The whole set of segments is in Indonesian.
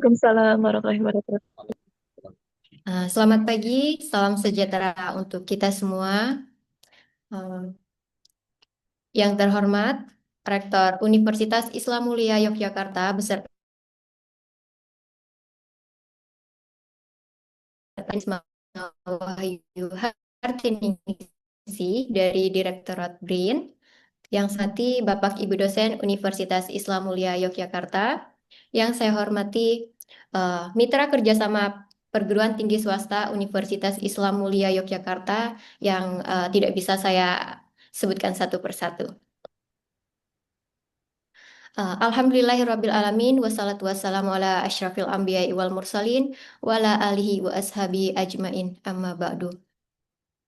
Waalaikumsalam warahmatullahi wabarakatuh. Selamat pagi, salam sejahtera untuk kita semua. Eh, yang terhormat, Rektor Universitas Islam Mulia Yogyakarta beserta Ismail Wahyu Hartiningsi dari Direktorat BRIN, yang sati Bapak Ibu dosen Universitas Islam Mulia Yogyakarta, yang saya hormati Mitra Kerjasama Perguruan Tinggi Swasta Universitas Islam Mulia Yogyakarta yang tidak bisa saya sebutkan satu persatu. Alhamdulillahirabbil alamin wassalatu wassalamu ala asyrafil anbiya'i wal mursalin wa ala alihi wa ashabi ajmain amma ba'du.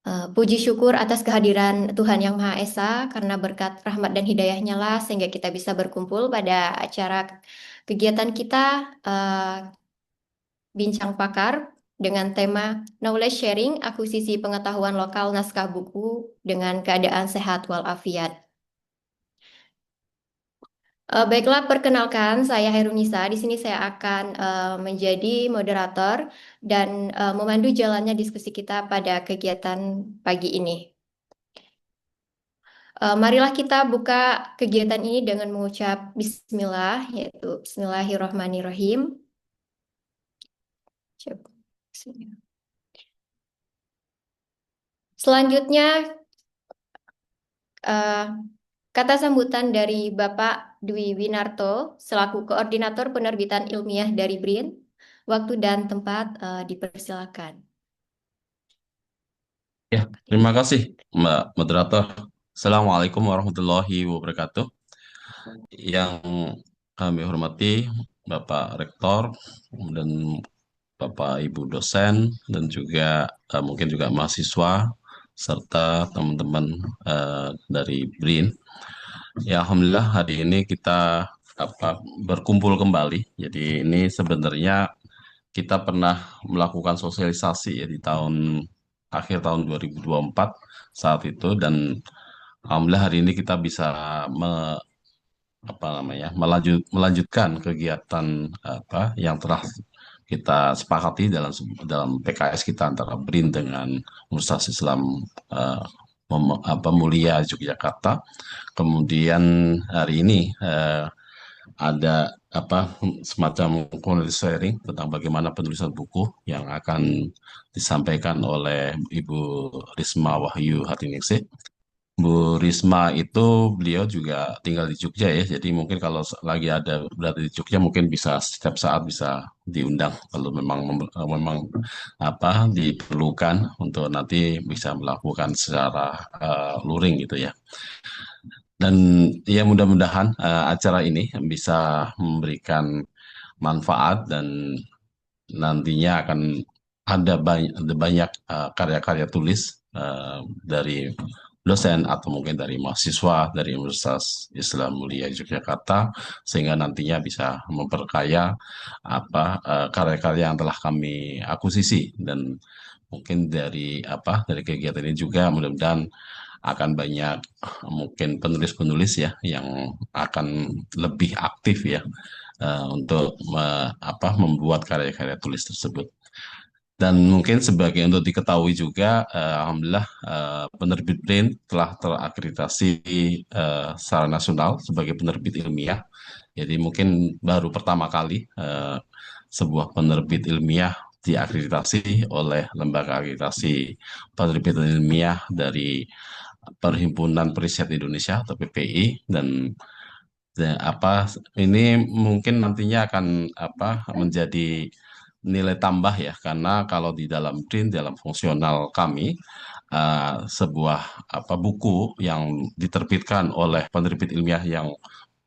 Puji syukur atas kehadiran Tuhan Yang Maha Esa karena berkat rahmat dan hidayahnya lah sehingga kita bisa berkumpul pada acara kegiatan kita Bincang Pakar dengan tema Knowledge Sharing, Akuisisi Pengetahuan Lokal Naskah Buku dengan Keadaan Sehat Walafiat. Baiklah, perkenalkan saya Herunisa. Di sini saya akan menjadi moderator dan memandu jalannya diskusi kita pada kegiatan pagi ini. Marilah kita buka kegiatan ini dengan mengucap Bismillah, yaitu Bismillahirrahmanirrahim. Coba. Selanjutnya, eh, kata sambutan dari Bapak Dwi Winarto selaku Koordinator Penerbitan Ilmiah dari BRIN. Waktu dan tempat dipersilakan. Ya, terima kasih Mbak Moderator. Assalamualaikum warahmatullahi wabarakatuh. Yang kami hormati Bapak Rektor dan Bapak Ibu dosen dan juga mungkin juga mahasiswa serta teman-teman dari BRIN. Ya, Alhamdulillah hari ini kita berkumpul kembali. Jadi ini sebenarnya kita pernah melakukan sosialisasi ya di akhir tahun 2024 saat itu, dan alhamdulillah hari ini kita bisa melanjutkan kegiatan yang telah kita sepakati dalam PKS kita antara BRIN dengan Universitas Islam eh, Mulia Yogyakarta. Kemudian hari ini ada semacam community sharing tentang bagaimana penulisan buku yang akan disampaikan oleh Ibu Risma Wahyu Hartiningsih. Bu Risma itu beliau juga tinggal di Jogja ya, jadi mungkin kalau lagi ada berada di Jogja mungkin bisa setiap saat bisa diundang kalau memang diperlukan untuk nanti bisa melakukan secara luring gitu ya. Dan ya mudah-mudahan acara ini bisa memberikan manfaat dan nantinya akan ada banyak karya-karya tulis dari dosen atau mungkin dari mahasiswa dari Universitas Islam Mulia Yogyakarta, sehingga nantinya bisa memperkaya karya-karya yang telah kami akuisisi. Dan mungkin dari kegiatan ini juga mudah-mudahan akan banyak mungkin penulis-penulis ya yang akan lebih aktif ya untuk membuat karya-karya tulis tersebut. Dan mungkin sebagai untuk diketahui juga, alhamdulillah penerbit BRIN telah terakreditasi secara nasional sebagai penerbit ilmiah. Jadi mungkin baru pertama kali sebuah penerbit ilmiah diakreditasi oleh lembaga akreditasi penerbitan ilmiah dari Perhimpunan Periset Indonesia atau PPI. Dan ini mungkin nantinya akan menjadi nilai tambah ya, karena kalau di dalam BRIN dalam fungsional kami sebuah buku yang diterbitkan oleh penerbit ilmiah yang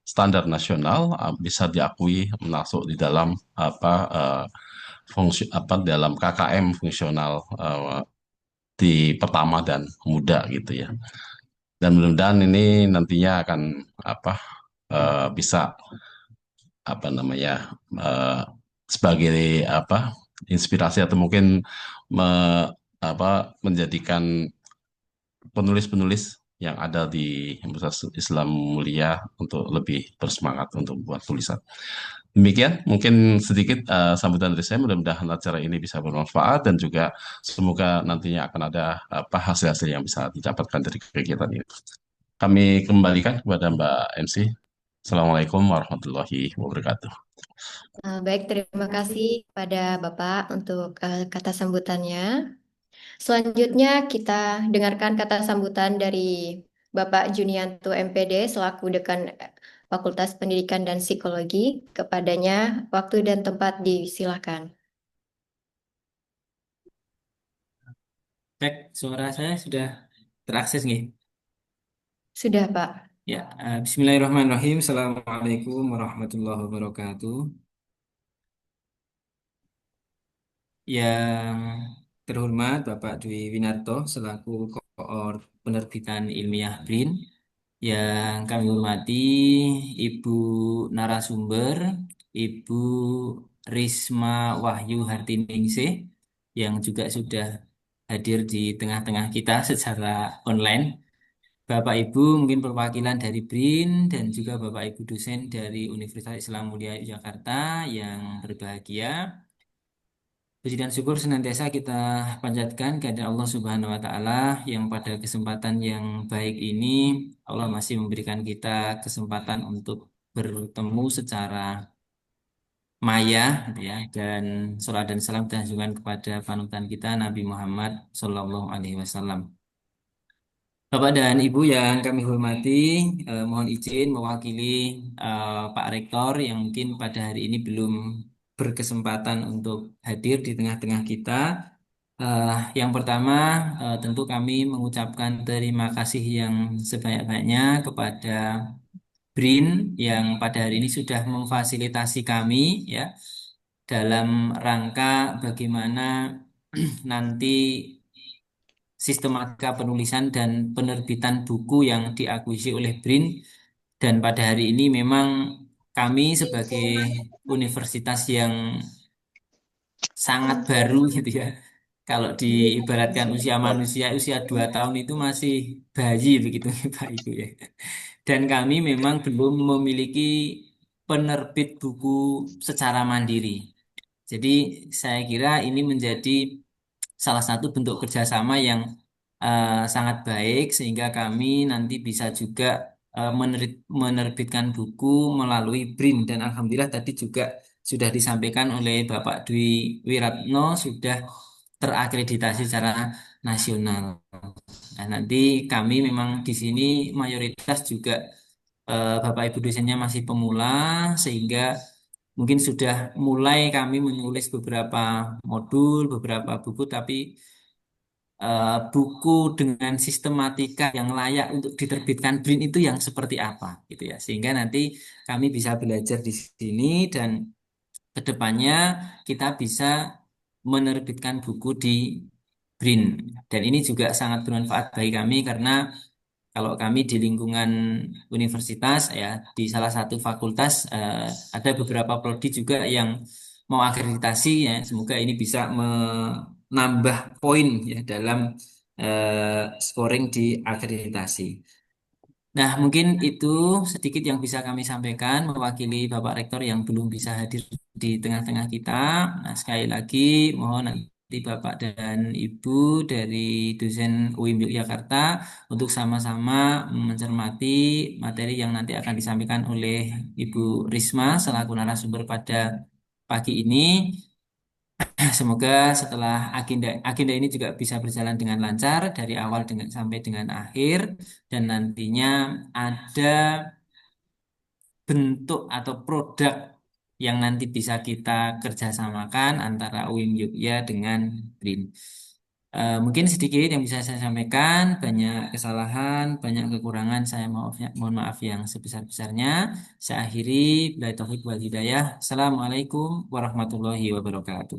standar nasional bisa diakui masuk di dalam dalam KKM fungsional di pertama dan muda gitu ya. Dan mudah-mudahan ini nantinya akan bisa eh, sebagai inspirasi atau mungkin menjadikan penulis-penulis yang ada di Universitas Islam Mulia untuk lebih bersemangat untuk membuat tulisan. Demikian mungkin sedikit sambutan dari saya. Mudah-mudahan acara ini bisa bermanfaat dan juga semoga nantinya akan ada apa hasil-hasil yang bisa didapatkan dari kegiatan ini. Kami kembalikan kepada Mbak MC. Assalamualaikum warahmatullahi wabarakatuh. Baik, terima kasih pada Bapak untuk kata sambutannya. Selanjutnya kita dengarkan kata sambutan dari Bapak Junianto MPD selaku Dekan Fakultas Pendidikan dan Psikologi. Kepadanya waktu dan tempat disilakan. Cek, suara saya sudah terakses nih. Sudah, Pak. Ya, Bismillahirrahmanirrahim. Assalamualaikum warahmatullahi wabarakatuh. Yang terhormat Bapak Dwi Winarto selaku Koor Penerbitan Ilmiah BRIN. Yang kami hormati Ibu narasumber, Ibu Risma Wahyu Hartiningsih yang juga sudah hadir di tengah-tengah kita secara online. Bapak Ibu mungkin perwakilan dari BRIN dan juga Bapak Ibu dosen dari Universitas Islam Mulia Yogyakarta yang berbahagia. Puji dan syukur senantiasa kita panjatkan kepada Allah Subhanahu wa taala yang pada kesempatan yang baik ini Allah masih memberikan kita kesempatan untuk bertemu secara maya gitu ya, dan salat dan salam kita junjungan kepada panutan kita Nabi Muhammad Sallallahu Alaihi Wasallam. Bapak dan Ibu yang kami hormati, mohon izin mewakili Pak Rektor yang mungkin pada hari ini belum berkesempatan untuk hadir di tengah-tengah kita. Yang pertama, tentu kami mengucapkan terima kasih yang sebanyak-banyaknya kepada BRIN yang pada hari ini sudah memfasilitasi kami ya dalam rangka bagaimana nanti sistematika penulisan dan penerbitan buku yang diakuisisi oleh BRIN. Dan pada hari ini memang kami sebagai universitas yang sangat baru gitu ya. Kalau diibaratkan usia manusia, usia 2 tahun itu masih bayi begitu Pak Ibu ya. Dan kami memang belum memiliki penerbit buku secara mandiri. Jadi saya kira ini menjadi salah satu bentuk kerjasama yang sangat baik sehingga kami nanti bisa juga menerbitkan buku melalui BRIN dan alhamdulillah tadi juga sudah disampaikan oleh Bapak Dwi Wiratno sudah terakreditasi secara nasional. Nah, nanti kami memang di sini mayoritas juga Bapak Ibu dosennya masih pemula sehingga mungkin sudah mulai kami menulis beberapa modul, beberapa buku, tapi buku dengan sistematika yang layak untuk diterbitkan BRIN itu yang seperti apa gitu ya. Sehingga nanti kami bisa belajar di sini dan kedepannya kita bisa menerbitkan buku di BRIN. Dan ini juga sangat bermanfaat bagi kami karena kalau kami di lingkungan universitas ya di salah satu fakultas ada beberapa prodi juga yang mau akreditasi ya. Semoga ini bisa menambah poin ya dalam scoring di akreditasi. Nah, mungkin itu sedikit yang bisa kami sampaikan mewakili Bapak Rektor yang belum bisa hadir di tengah-tengah kita. Nah, sekali lagi mohon nanti Bapak dan Ibu dari dosen UIM Yogyakarta untuk sama-sama mencermati materi yang nanti akan disampaikan oleh Ibu Risma selaku narasumber pada pagi ini. Semoga setelah agenda agenda ini juga bisa berjalan dengan lancar dari awal sampai dengan akhir dan nantinya ada bentuk atau produk yang nanti bisa kita kerjasamakan antara UIM Jogja dengan BRIN. Mungkin sedikit yang bisa saya sampaikan, banyak kesalahan, banyak kekurangan, saya mohon maaf yang sebesar-besarnya. Saya akhiri, billahi taufiq wal hidayah. Assalamualaikum warahmatullahi wabarakatuh.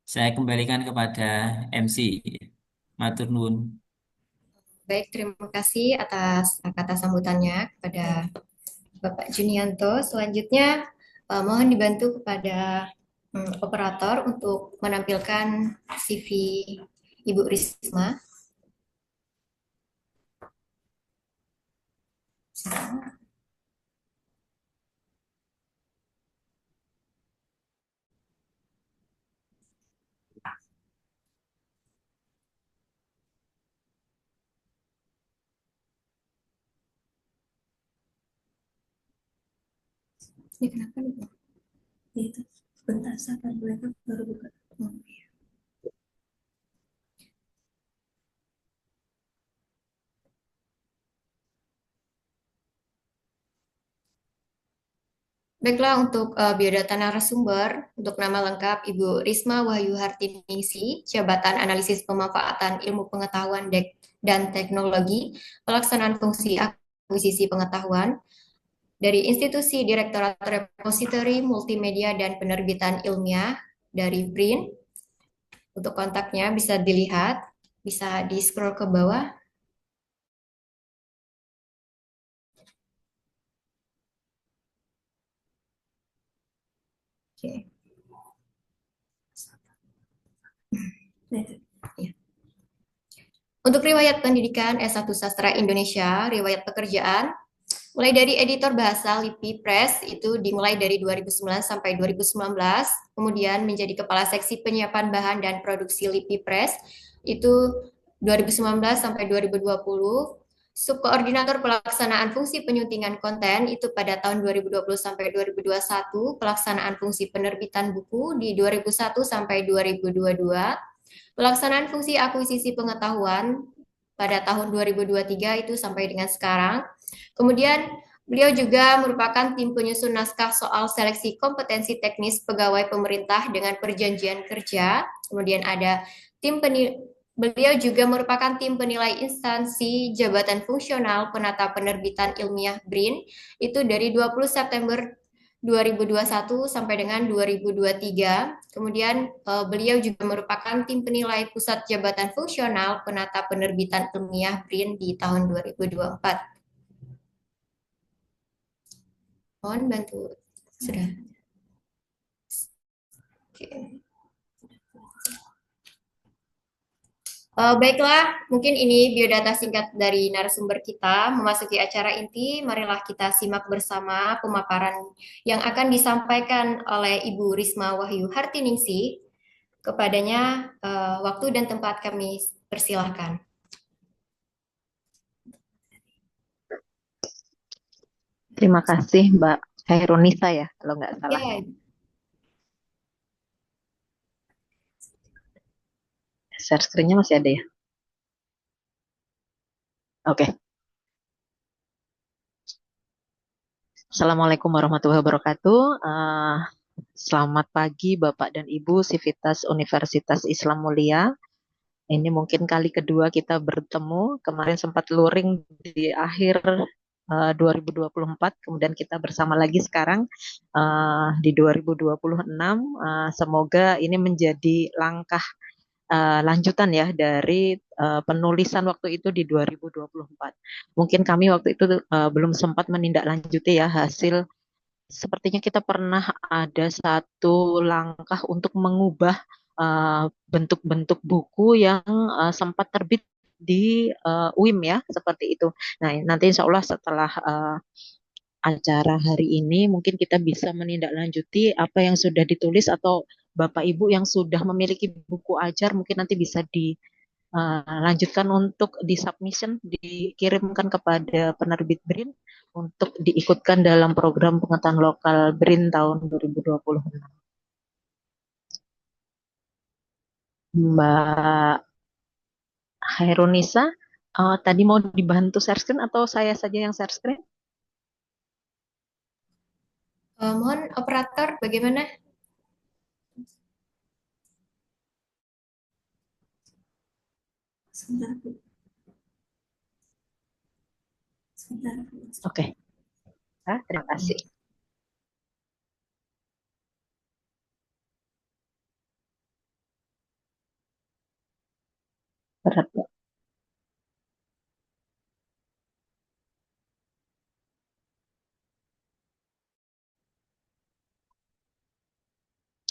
Saya kembalikan kepada MC. Matur nuwun. Baik, terima kasih atas kata sambutannya kepada Bapak Junianto. Selanjutnya, mohon dibantu kepada operator untuk menampilkan CV Ibu Risma. Ini kenapa nih, Bu? Itu bentar sabar, mereka baru buka. Oh, iya. Baiklah, untuk biodata narasumber, untuk nama lengkap Ibu Risma Wahyu Hartiningsi, Jabatan Analisis Pemanfaatan Ilmu Pengetahuan dan Teknologi, Pelaksanaan Fungsi Akuisisi Pengetahuan, dari Institusi Direktorat Repository Multimedia dan Penerbitan Ilmiah dari BRIN. Untuk kontaknya bisa dilihat, bisa di-scroll ke bawah. Oke. Ya. Untuk riwayat pendidikan S1 Sastra Indonesia, riwayat pekerjaan, mulai dari editor bahasa LIPI Press itu dimulai dari 2009 sampai 2019, kemudian menjadi kepala seksi penyiapan bahan dan produksi LIPI Press itu 2019 sampai 2020, subkoordinator pelaksanaan fungsi penyuntingan konten itu pada tahun 2020 sampai 2021, pelaksanaan fungsi penerbitan buku di 2001 sampai 2022, pelaksanaan fungsi akuisisi pengetahuan pada tahun 2023 itu sampai dengan sekarang. Kemudian beliau juga merupakan tim penyusun naskah soal seleksi kompetensi teknis pegawai pemerintah dengan perjanjian kerja. Kemudian ada tim beliau juga merupakan tim penilai instansi jabatan fungsional penata penerbitan ilmiah BRIN itu dari 20 September 2021 sampai dengan 2023. Kemudian beliau juga merupakan tim penilai pusat jabatan fungsional penata penerbitan ilmiah BRIN di tahun 2024. Mohon bantu. Sudah. Oke. Baiklah, mungkin ini biodata singkat dari narasumber kita. Memasuki acara inti, marilah kita simak bersama pemaparan yang akan disampaikan oleh Ibu Risma Wahyu Hartiningsi. Kepadanya, waktu dan tempat kami persilahkan. Terima kasih Mbak Khairunisa ya, kalau nggak salah. Ya, Share screen-nya masih ada ya? Oke. Assalamualaikum warahmatullahi wabarakatuh. Selamat pagi Bapak dan Ibu Sivitas Universitas Islam Mulia. Ini mungkin kali kedua kita bertemu. Kemarin sempat luring di akhir 2024, kemudian kita bersama lagi sekarang di 2026. Semoga ini menjadi langkah lanjutan ya dari penulisan waktu itu di 2024. Mungkin kami waktu itu belum sempat menindaklanjuti ya hasil. Sepertinya kita pernah ada satu langkah untuk mengubah bentuk-bentuk buku yang sempat terbit di UIM ya, seperti itu. Nah, nanti insya Allah setelah acara hari ini mungkin kita bisa menindaklanjuti apa yang sudah ditulis, atau Bapak Ibu yang sudah memiliki buku ajar mungkin nanti bisa dilanjutkan untuk di submission, dikirimkan kepada penerbit BRIN untuk diikutkan dalam program pengetahuan lokal BRIN tahun 2026. Mbak Hairunisa, tadi mau dibantu share screen atau saya saja yang share screen? mohon operator bagaimana? Sebentar, Bu. Sebentar. Oke. Terima kasih. Berat, Mbak.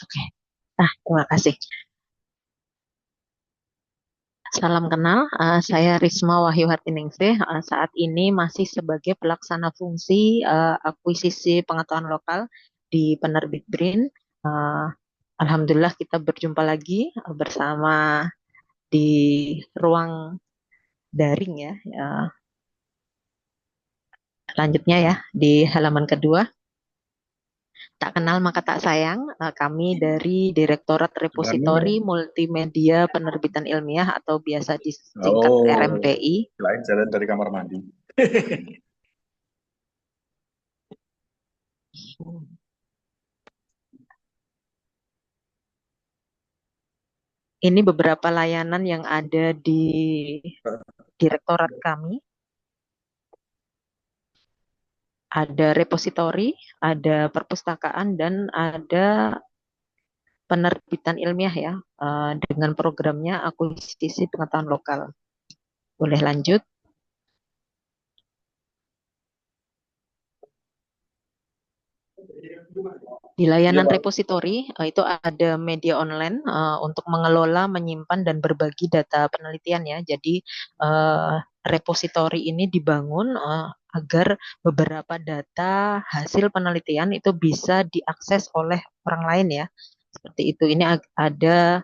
Oke. Terima kasih. Salam kenal, saya Risma Wahyu Hartiningsih. Saat ini masih sebagai pelaksana fungsi akuisisi pengetahuan lokal di Penerbit BRIN. Eh, Alhamdulillah kita berjumpa lagi bersama di ruang daring ya. Lanjutnya ya di halaman kedua. Tak kenal maka tak sayang. Kami dari Direktorat Repositori Multimedia Penerbitan Ilmiah atau biasa disingkat RMPI. Lain jalan dari kamar mandi. Ini beberapa layanan yang ada di direktorat kami. Ada repositori, ada perpustakaan, dan ada penerbitan ilmiah ya, dengan programnya akuisisi pengetahuan lokal. Boleh lanjut. Di layanan repositori itu ada media online untuk mengelola, menyimpan, dan berbagi data penelitian ya. Jadi repositori ini dibangun agar beberapa data hasil penelitian itu bisa diakses oleh orang lain ya. Seperti itu. Ini ada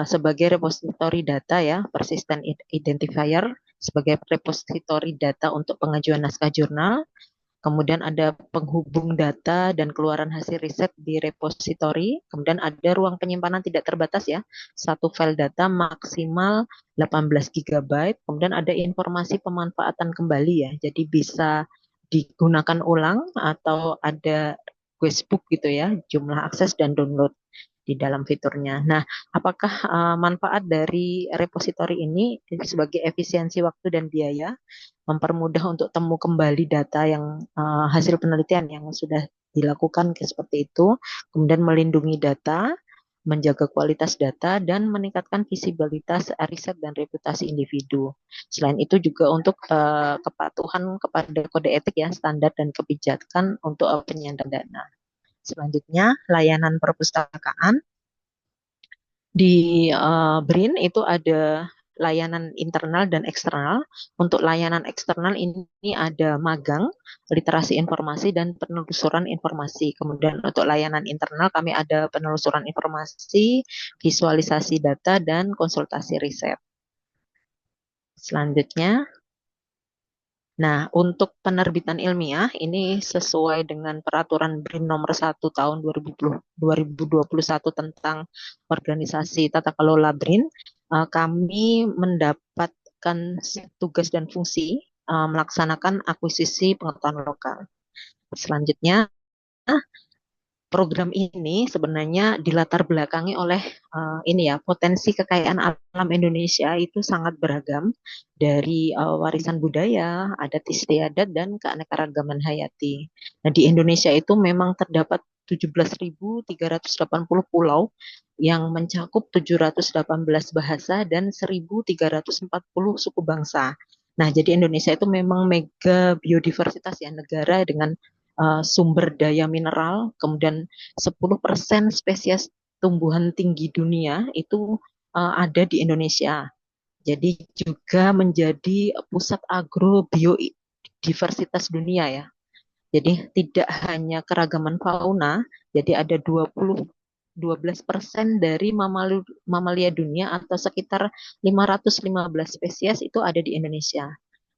sebagai repositori data ya, persistent identifier sebagai repositori data untuk pengajuan naskah jurnal. Kemudian ada penghubung data dan keluaran hasil riset di repositori. Kemudian ada ruang penyimpanan tidak terbatas ya. Satu file data maksimal 18 GB. Kemudian ada informasi pemanfaatan kembali ya. Jadi bisa digunakan ulang atau ada questbook gitu ya. Jumlah akses dan download di dalam fiturnya. Nah, apakah manfaat dari repositori ini sebagai efisiensi waktu dan biaya? Mempermudah untuk temu kembali data yang hasil penelitian yang sudah dilakukan seperti itu, kemudian melindungi data, menjaga kualitas data, dan meningkatkan visibilitas riset dan reputasi individu. Selain itu juga untuk kepatuhan kepada kode etik ya, standar dan kebijakan untuk penyandang dana. Selanjutnya, layanan perpustakaan. Di BRIN itu ada layanan internal dan eksternal. Untuk layanan eksternal ini ada magang, literasi informasi, dan penelusuran informasi. Kemudian untuk layanan internal kami ada penelusuran informasi, visualisasi data, dan konsultasi riset. Selanjutnya, nah untuk penerbitan ilmiah ini sesuai dengan peraturan BRIN nomor 1 tahun 2021 tentang organisasi tata kelola BRIN, kami mendapatkan tugas dan fungsi melaksanakan akuisisi pengetahuan lokal. Selanjutnya, program ini sebenarnya dilatar belakangi oleh ini ya, potensi kekayaan alam Indonesia itu sangat beragam dari warisan budaya, adat istiadat, dan keanekaragaman hayati. Nah, di Indonesia itu memang terdapat 17.380 pulau yang mencakup 718 bahasa dan 1.340 suku bangsa. Nah, jadi Indonesia itu memang mega biodiversitas ya, negara dengan sumber daya mineral, kemudian 10% spesies tumbuhan tinggi dunia itu ada di Indonesia. Jadi juga menjadi pusat agrobiodiversitas dunia ya. Jadi tidak hanya keragaman fauna, jadi ada 12% dari mamalia dunia atau sekitar 515 spesies itu ada di Indonesia.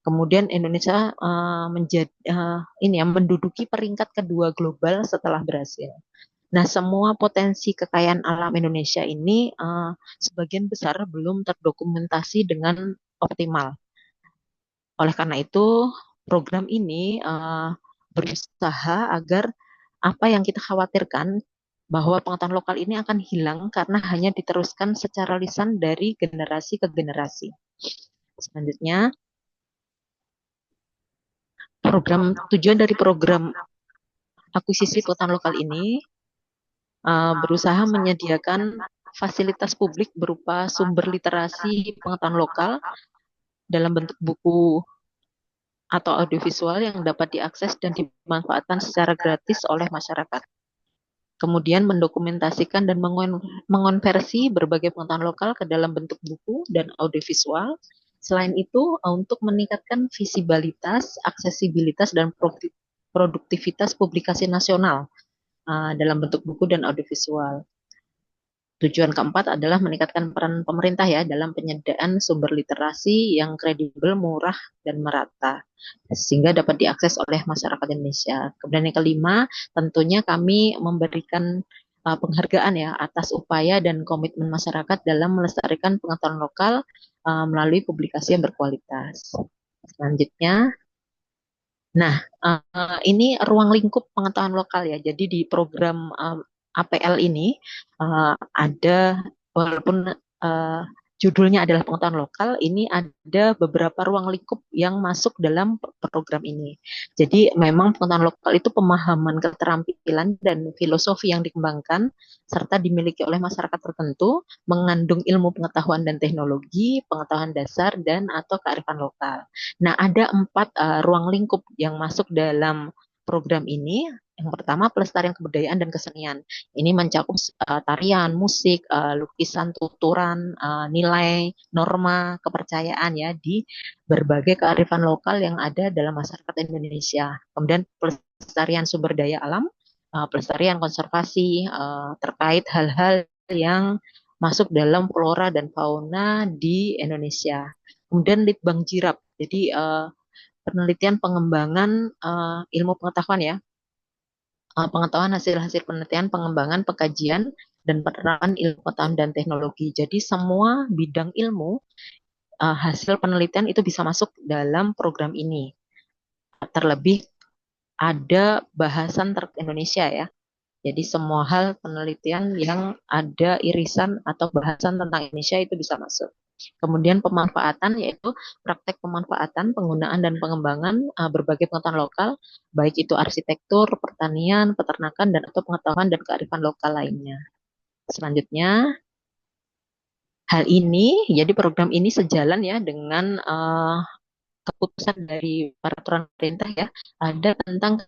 Kemudian Indonesia menduduki peringkat kedua global setelah Brasil. Nah, semua potensi kekayaan alam Indonesia ini sebagian besar belum terdokumentasi dengan optimal. Oleh karena itu, program ini berusaha agar apa yang kita khawatirkan bahwa pengetahuan lokal ini akan hilang karena hanya diteruskan secara lisan dari generasi ke generasi. Selanjutnya, tujuan dari program akuisisi pengetahuan lokal ini berusaha menyediakan fasilitas publik berupa sumber literasi pengetahuan lokal dalam bentuk buku atau audiovisual yang dapat diakses dan dimanfaatkan secara gratis oleh masyarakat. Kemudian mendokumentasikan dan mengonversi berbagai pengetahuan lokal ke dalam bentuk buku dan audiovisual. Selain itu, untuk meningkatkan visibilitas, aksesibilitas, dan produktivitas publikasi nasional dalam bentuk buku dan audiovisual. Tujuan keempat adalah meningkatkan peran pemerintah ya dalam penyediaan sumber literasi yang kredibel, murah, dan merata sehingga dapat diakses oleh masyarakat Indonesia. Kemudian yang kelima, tentunya kami memberikan penghargaan ya atas upaya dan komitmen masyarakat dalam melestarikan pengetahuan lokal melalui publikasi yang berkualitas. Selanjutnya, nah, ini ruang lingkup pengetahuan lokal ya. Jadi di program APL ini ada, walaupun judulnya adalah pengetahuan lokal, ini ada beberapa ruang lingkup yang masuk dalam program ini. Jadi memang pengetahuan lokal itu pemahaman keterampilan dan filosofi yang dikembangkan serta dimiliki oleh masyarakat tertentu, mengandung ilmu pengetahuan dan teknologi, pengetahuan dasar dan atau kearifan lokal. Nah, ada 4 ruang lingkup yang masuk dalam program ini. Yang pertama, pelestarian kebudayaan dan kesenian. Ini mencakup tarian, musik, lukisan, tuturan, nilai, norma, kepercayaan ya di berbagai kearifan lokal yang ada dalam masyarakat Indonesia. Kemudian pelestarian sumber daya alam, pelestarian konservasi terkait hal-hal yang masuk dalam flora dan fauna di Indonesia. Kemudian Litbang Jirap. Jadi penelitian pengembangan ilmu pengetahuan ya, pengetahuan hasil-hasil penelitian, pengembangan, pengkajian, dan penerapan ilmu pengetahuan dan teknologi. Jadi semua bidang ilmu hasil penelitian itu bisa masuk dalam program ini. Terlebih ada bahasan Indonesia ya. Jadi semua hal penelitian yang ada irisan atau bahasan tentang Indonesia itu bisa masuk. Kemudian pemanfaatan yaitu praktek pemanfaatan, penggunaan dan pengembangan berbagai pengetahuan lokal, baik itu arsitektur, pertanian, peternakan dan atau pengetahuan dan kearifan lokal lainnya. Selanjutnya, hal ini jadi program ini sejalan ya dengan keputusan dari peraturan pemerintah ya, ada tentang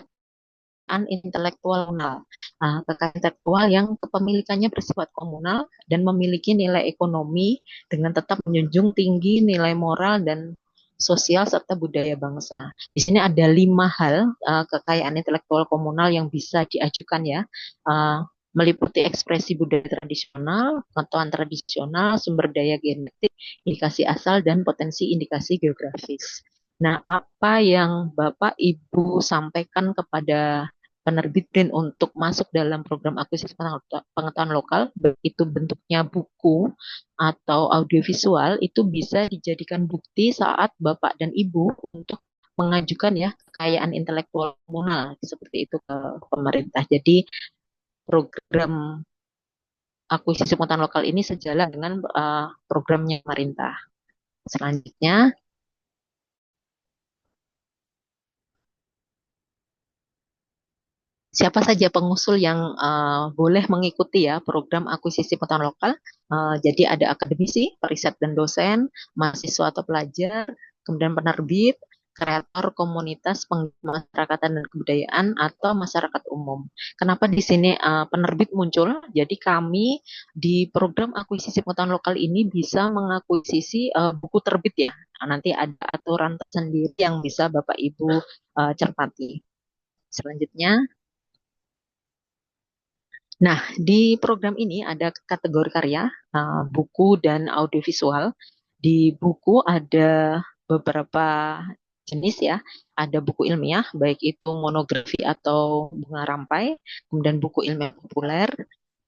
intelektual komunal. Kekayaan intelektual yang kepemilikannya bersifat komunal dan memiliki nilai ekonomi dengan tetap menjunjung tinggi nilai moral dan sosial serta budaya bangsa. Di sini ada 5 hal kekayaan intelektual komunal yang bisa diajukan ya. Meliputi ekspresi budaya tradisional, pengetahuan tradisional, sumber daya genetik, indikasi asal, dan potensi indikasi geografis. Nah, apa yang Bapak Ibu sampaikan kepada penerbit BRIN untuk masuk dalam program akuisisi pengetahuan lokal, itu bentuknya buku atau audiovisual, itu bisa dijadikan bukti saat Bapak dan Ibu untuk mengajukan ya kekayaan intelektual komunal seperti itu ke pemerintah. Jadi program akuisisi pengetahuan lokal ini sejalan dengan programnya pemerintah. Selanjutnya, siapa saja pengusul yang boleh mengikuti ya program akuisisi pengetahuan lokal. Jadi ada akademisi, periset dan dosen, mahasiswa atau pelajar, kemudian penerbit, kreator komunitas pengmasyarakatan dan kebudayaan atau masyarakat umum. Kenapa di sini penerbit muncul? Jadi kami di program akuisisi pengetahuan lokal ini bisa mengakuisisi buku terbit ya. Nanti ada aturan tersendiri yang bisa Bapak Ibu cermati. Selanjutnya, nah, di program ini ada kategori karya, buku dan audiovisual. Di buku ada beberapa jenis ya. Ada buku ilmiah, baik itu monografi atau bunga rampai, kemudian buku ilmiah populer.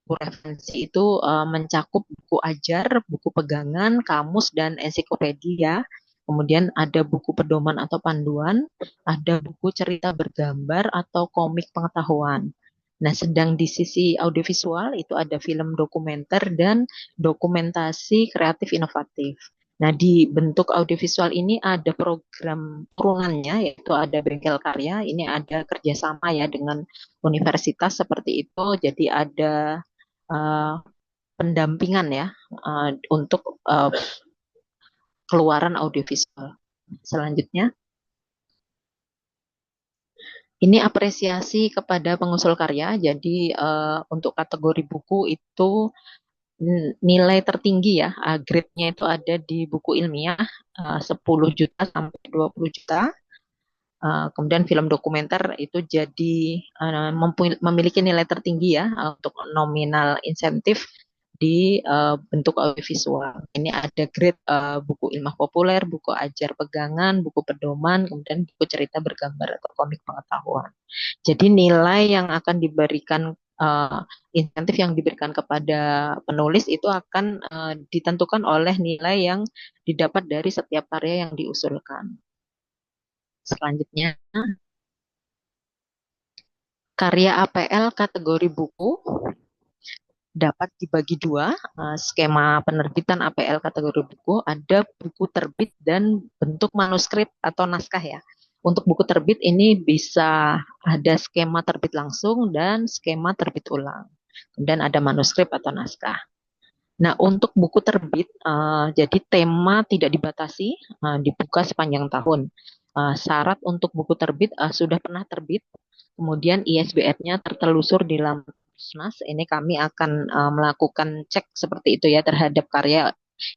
Buku referensi itu mencakup buku ajar, buku pegangan, kamus, dan ensiklopedia. Kemudian ada buku pedoman atau panduan, ada buku cerita bergambar atau komik pengetahuan. Nah, sedang di sisi audiovisual itu ada film dokumenter dan dokumentasi kreatif inovatif. Nah, di bentuk audiovisual ini ada program turunannya, yaitu ada bengkel karya. Ini ada kerjasama ya dengan universitas seperti itu. Jadi ada pendampingan ya untuk keluaran audiovisual. Selanjutnya, Ini apresiasi kepada pengusul karya. Jadi untuk kategori buku itu nilai tertinggi ya, grade-nya itu ada di buku ilmiah 10 juta sampai 20 juta. Kemudian film dokumenter itu jadi memiliki nilai tertinggi ya untuk nominal insentif di bentuk audiovisual. Ini ada grade buku ilmiah populer, buku ajar pegangan, buku pedoman, kemudian buku cerita bergambar atau komik pengetahuan. Jadi nilai yang akan diberikan insentif yang diberikan kepada penulis itu akan ditentukan oleh nilai yang didapat dari setiap karya yang diusulkan. Selanjutnya, karya APL kategori buku dapat dibagi dua. Skema penerbitan APL kategori buku ada buku terbit dan bentuk manuskrip atau naskah ya. Untuk buku terbit ini bisa ada skema terbit langsung dan skema terbit ulang. Kemudian ada manuskrip atau naskah. Nah, untuk buku terbit, jadi tema tidak dibatasi, dibuka sepanjang tahun. Syarat untuk buku terbit sudah pernah terbit, kemudian ISBN-nya tertelusur di Lamsnas. Ini kami akan melakukan cek seperti itu ya terhadap karya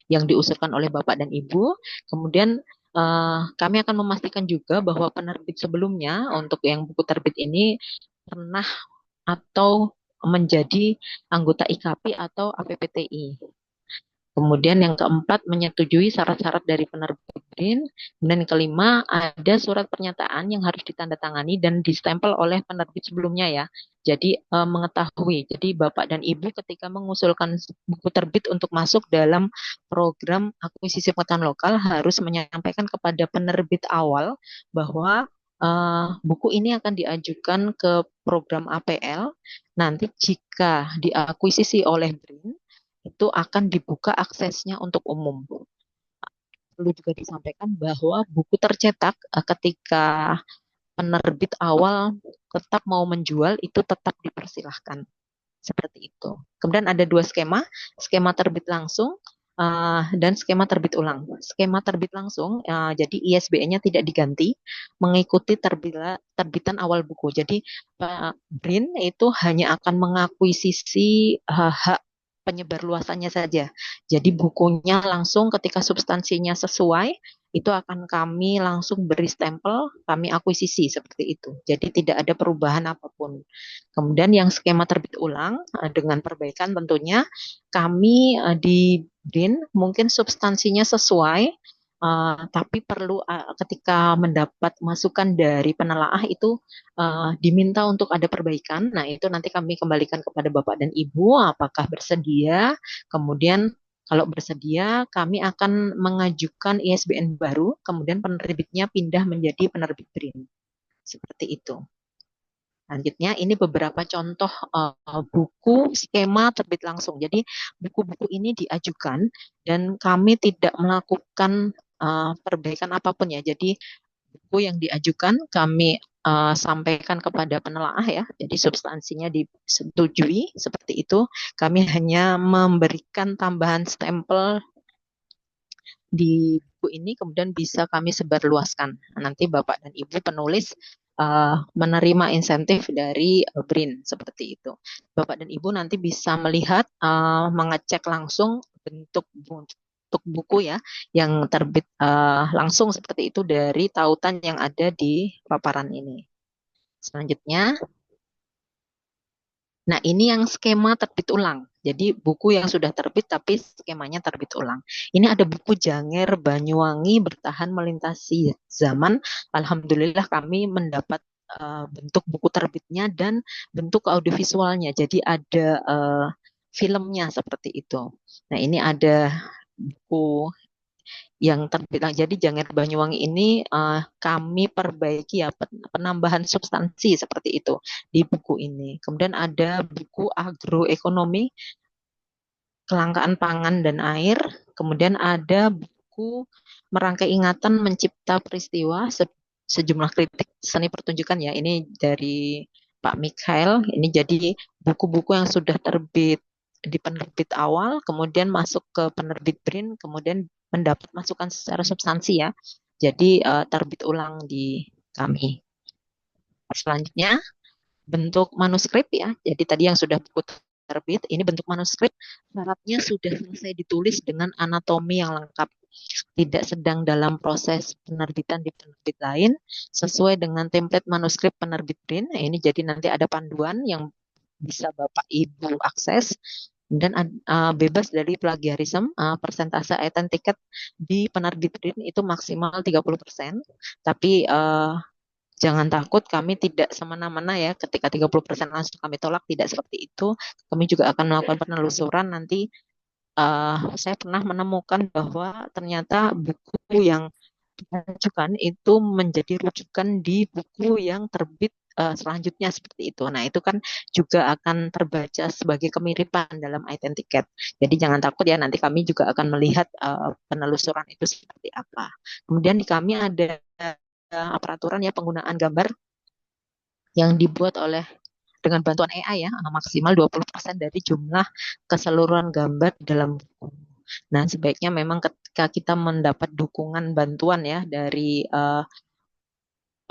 yang diusulkan oleh Bapak dan Ibu. Kemudian kami akan memastikan juga bahwa penerbit sebelumnya untuk yang buku terbit ini pernah atau menjadi anggota IKAPI atau APPTI. Kemudian yang keempat, menyetujui syarat-syarat dari penerbit BRIN. Dan yang kelima, ada surat pernyataan yang harus ditandatangani dan distempel oleh penerbit sebelumnya ya. Jadi mengetahui, jadi Bapak dan Ibu ketika mengusulkan buku terbit untuk masuk dalam program akuisisi pengetahuan lokal harus menyampaikan kepada penerbit awal bahwa buku ini akan diajukan ke program APL. Nanti jika diakuisisi oleh BRIN, itu akan dibuka aksesnya untuk umum. Perlu juga disampaikan bahwa buku tercetak ketika penerbit awal tetap mau menjual itu tetap dipersilahkan. Seperti itu. Kemudian ada dua skema terbit langsung dan skema terbit ulang. Skema terbit langsung, jadi ISBN-nya tidak diganti, mengikuti terbitan awal buku. Jadi BRIN itu hanya akan mengakuisisi hak penyebar luasannya saja. Jadi bukunya langsung ketika substansinya sesuai, itu akan kami langsung beri stempel, kami akuisisi seperti itu. Jadi tidak ada perubahan apapun. Kemudian yang skema terbit ulang dengan perbaikan tentunya kami di BRIN mungkin substansinya sesuai, tapi perlu ketika mendapat masukan dari penelaah itu diminta untuk ada perbaikan. Nah, itu nanti kami kembalikan kepada Bapak dan Ibu apakah bersedia. Kemudian kalau bersedia, kami akan mengajukan ISBN baru, kemudian penerbitnya pindah menjadi penerbit BRIN. Seperti itu. Selanjutnya, ini beberapa contoh buku skema terbit langsung. Jadi, buku-buku ini diajukan dan kami tidak melakukan perbaikan apapun ya. Jadi, buku yang diajukan kami sampaikan kepada penelaah ya. Jadi, substansinya disetujui seperti itu. Kami hanya memberikan tambahan stempel di buku ini, kemudian bisa kami sebarluaskan. Nanti Bapak dan Ibu penulis menerima insentif dari BRIN seperti itu. Bapak dan Ibu nanti bisa melihat, mengecek langsung bentuk buku ya yang terbit langsung seperti itu dari tautan yang ada di paparan ini. Selanjutnya, nah ini yang skema terbit ulang. Jadi buku yang sudah terbit tapi skemanya terbit ulang. Ini ada buku Janger Banyuwangi Bertahan Melintasi Zaman. Alhamdulillah kami mendapat bentuk buku terbitnya dan bentuk audiovisualnya. Jadi ada filmnya seperti itu. Nah ini ada buku yang terbit. Jadi Janger Banyuwangi ini kami perbaiki ya penambahan substansi seperti itu di buku ini. Kemudian ada buku agroekonomi kelangkaan pangan dan air. Kemudian ada buku merangkai ingatan mencipta peristiwa sejumlah kritik seni pertunjukan ya. Ini dari Pak Mikhail. Ini jadi buku-buku yang sudah terbit di penerbit awal, kemudian masuk ke penerbit BRIN, kemudian mendapat masukan secara substansi ya. Jadi terbit ulang di kami. Selanjutnya bentuk manuskrip ya. Jadi tadi yang sudah buku terbit, ini bentuk manuskrip syaratnya sudah selesai ditulis dengan anatomi yang lengkap. Tidak sedang dalam proses penerbitan di penerbit lain sesuai dengan template manuskrip penerbit BRIN. Ini jadi nanti ada panduan yang bisa Bapak Ibu akses dan bebas dari plagiarisme. Persentase tiket di penerbit BRIN itu maksimal 30%. Tapi jangan takut, kami tidak semena-mena ya, ketika 30% langsung kami tolak, tidak seperti itu. Kami juga akan melakukan penelusuran nanti. Saya pernah menemukan bahwa ternyata buku yang diajukan itu menjadi rujukan di buku yang terbit selanjutnya seperti itu. Nah, itu kan juga akan terbaca sebagai kemiripan dalam tiket. Jadi jangan takut ya, nanti kami juga akan melihat penelusuran itu seperti apa. Kemudian di kami ada peraturan ya penggunaan gambar yang dibuat oleh dengan bantuan AI ya, maksimal 20% dari jumlah keseluruhan gambar dalam buku. Nah, sebaiknya memang ketika kita mendapat dukungan bantuan ya dari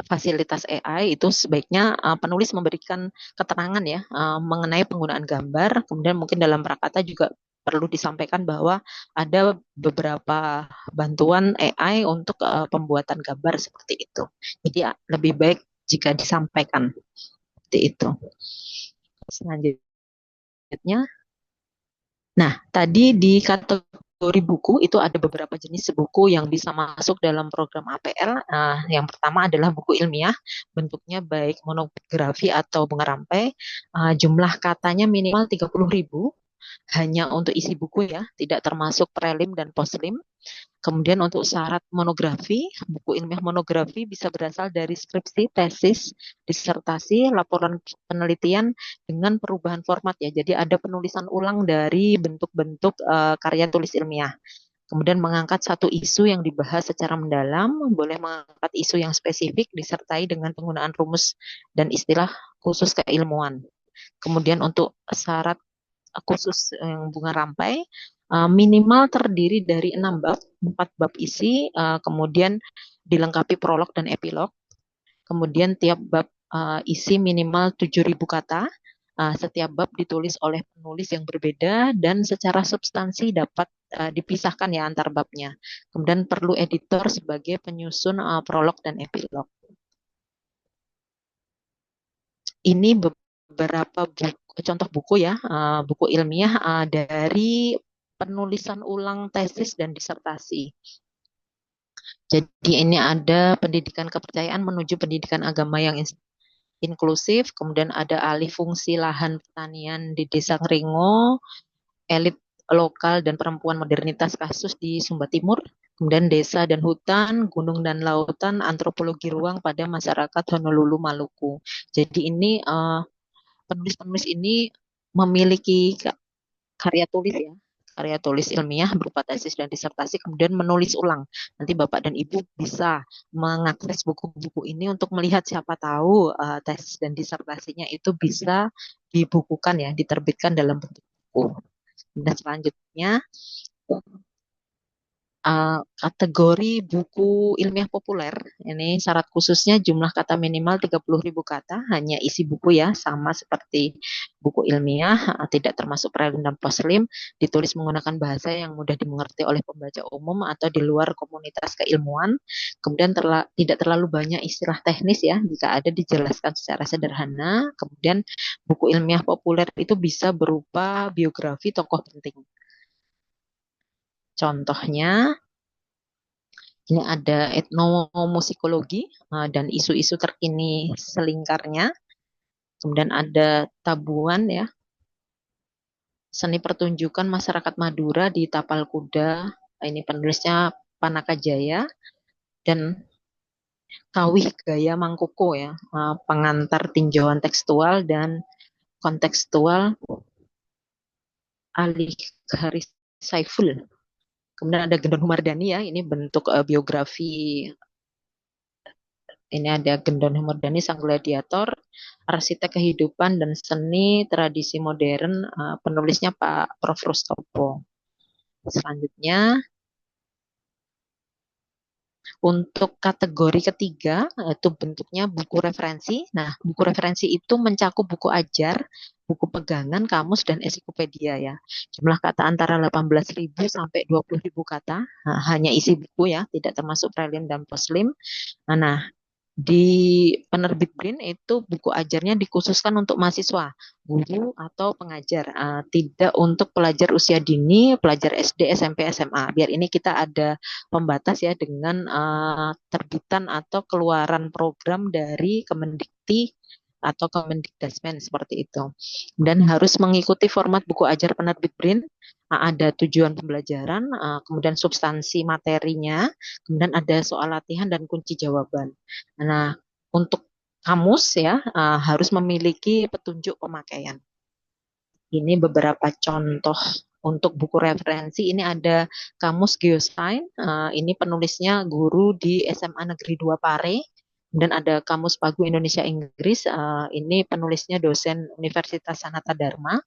fasilitas AI, itu sebaiknya penulis memberikan keterangan ya mengenai penggunaan gambar. Kemudian mungkin dalam prakata juga perlu disampaikan bahwa ada beberapa bantuan AI untuk pembuatan gambar seperti itu. Jadi lebih baik jika disampaikan seperti itu. Selanjutnya, nah tadi di kategori buku itu ada beberapa jenis buku yang bisa masuk dalam program APL. Yang pertama adalah buku ilmiah, bentuknya baik monografi atau bunga rampai. Jumlah katanya minimal 30.000, hanya untuk isi buku ya, tidak termasuk prelim dan poslim. Kemudian untuk syarat monografi, buku ilmiah monografi bisa berasal dari skripsi, tesis, disertasi, laporan penelitian dengan perubahan format ya. Jadi ada penulisan ulang dari bentuk-bentuk karya tulis ilmiah. Kemudian mengangkat satu isu yang dibahas secara mendalam, boleh mengangkat isu yang spesifik disertai dengan penggunaan rumus dan istilah khusus keilmuan. Kemudian untuk syarat khusus yang bunga rampai minimal terdiri dari 6 bab, 4 bab isi, kemudian dilengkapi prolog dan epilog. Kemudian tiap bab isi minimal 7.000 kata. Setiap bab ditulis oleh penulis yang berbeda dan secara substansi dapat dipisahkan ya antar babnya. Kemudian perlu editor sebagai penyusun prolog dan epilog. Ini beberapa contoh buku ya, buku ilmiah dari penulisan ulang tesis dan disertasi. Jadi ini ada pendidikan kepercayaan menuju pendidikan agama yang inklusif, kemudian ada alih fungsi lahan pertanian di Desa Ngeringo, elit lokal dan perempuan modernitas kasus di Sumba Timur, kemudian desa dan hutan, gunung dan lautan, antropologi ruang pada masyarakat Honolulu, Maluku. Jadi ini penulis-penulis ini memiliki karya tulis ya, karya tulis ilmiah berupa tesis dan disertasi, kemudian menulis ulang. Nanti Bapak dan Ibu bisa mengakses buku-buku ini untuk melihat siapa tahu tesis dan disertasinya itu bisa dibukukan ya, diterbitkan dalam bentuk buku. Dan selanjutnya kategori buku ilmiah populer, ini syarat khususnya jumlah kata minimal 30.000 kata, hanya isi buku ya, sama seperti buku ilmiah, tidak termasuk prelim dan poslim, ditulis menggunakan bahasa yang mudah dimengerti oleh pembaca umum atau di luar komunitas keilmuan, kemudian tidak terlalu banyak istilah teknis ya, jika ada dijelaskan secara sederhana, kemudian buku ilmiah populer itu bisa berupa biografi tokoh penting. Contohnya, ini ada etnomusikologi dan isu-isu terkini selingkarnya. Kemudian ada tabuan ya, seni pertunjukan masyarakat Madura di Tapal Kuda. Ini penulisnya Panaka Jaya. Dan Kawih Gaya Mangkuko ya, pengantar tinjauan tekstual dan kontekstual Ali Haris Saiful. Kemudian ada Gendon Humardani ya, ini bentuk biografi. Ini ada Gendon Humardani, sang gladiator, arsitek kehidupan dan seni tradisi modern, penulisnya Pak Prof. Rustopo. Selanjutnya, Untuk kategori ketiga, itu bentuknya buku referensi. Nah, buku referensi itu mencakup buku ajar, buku pegangan, kamus, dan ensiklopedia ya. Jumlah kata antara 18.000 sampai 20.000 kata. Nah, hanya isi buku ya, tidak termasuk prelim dan poslim. Nah, di penerbit BRIN itu buku ajarnya dikhususkan untuk mahasiswa, guru atau pengajar, tidak untuk pelajar usia dini, pelajar SD, SMP, SMA. Biar ini kita ada pembatas ya dengan terbitan atau keluaran program dari Kemendikti atau Kemendikdasmen seperti itu. Dan harus mengikuti format buku ajar penerbit BRIN. Ada tujuan pembelajaran, kemudian substansi materinya, kemudian ada soal latihan dan kunci jawaban. Nah, untuk kamus ya harus memiliki petunjuk pemakaian. Ini beberapa contoh untuk buku referensi. Ini ada Kamus Geoscience. Ini penulisnya guru di SMA Negeri 2 Pare. Dan ada Kamus Pagu Indonesia Inggris. Ini penulisnya dosen Universitas Sanata Dharma.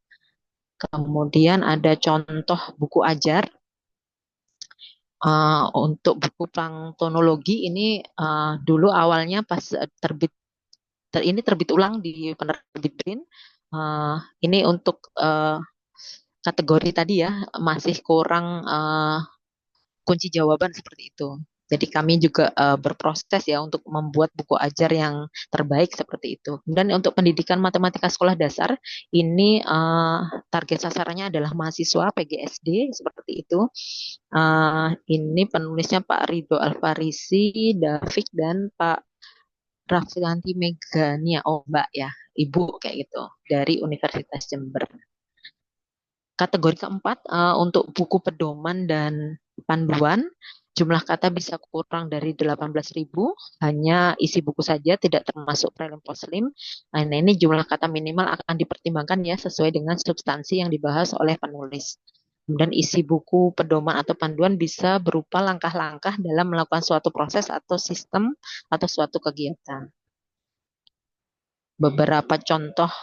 Kemudian ada contoh buku ajar. Untuk buku planktonologi ini dulu awalnya pas ini terbit ulang di penerbit BRIN. Ini untuk kategori tadi ya masih kurang kunci jawaban seperti itu. Jadi kami juga berproses ya untuk membuat buku ajar yang terbaik seperti itu. Dan untuk pendidikan matematika sekolah dasar ini target sasarannya adalah mahasiswa PGSD seperti itu. Ini penulisnya Pak Ridho Alfarisi, David dan Pak Raffianti Megania, Mbak ya, Ibu kayak gitu dari Universitas Jember. Kategori keempat untuk buku pedoman dan panduan, jumlah kata bisa kurang dari 18.000, hanya isi buku saja, tidak termasuk prelim poslim. Nah, ini jumlah kata minimal akan dipertimbangkan ya sesuai dengan substansi yang dibahas oleh penulis. Kemudian isi buku pedoman atau panduan bisa berupa langkah-langkah dalam melakukan suatu proses atau sistem atau suatu kegiatan. Beberapa contoh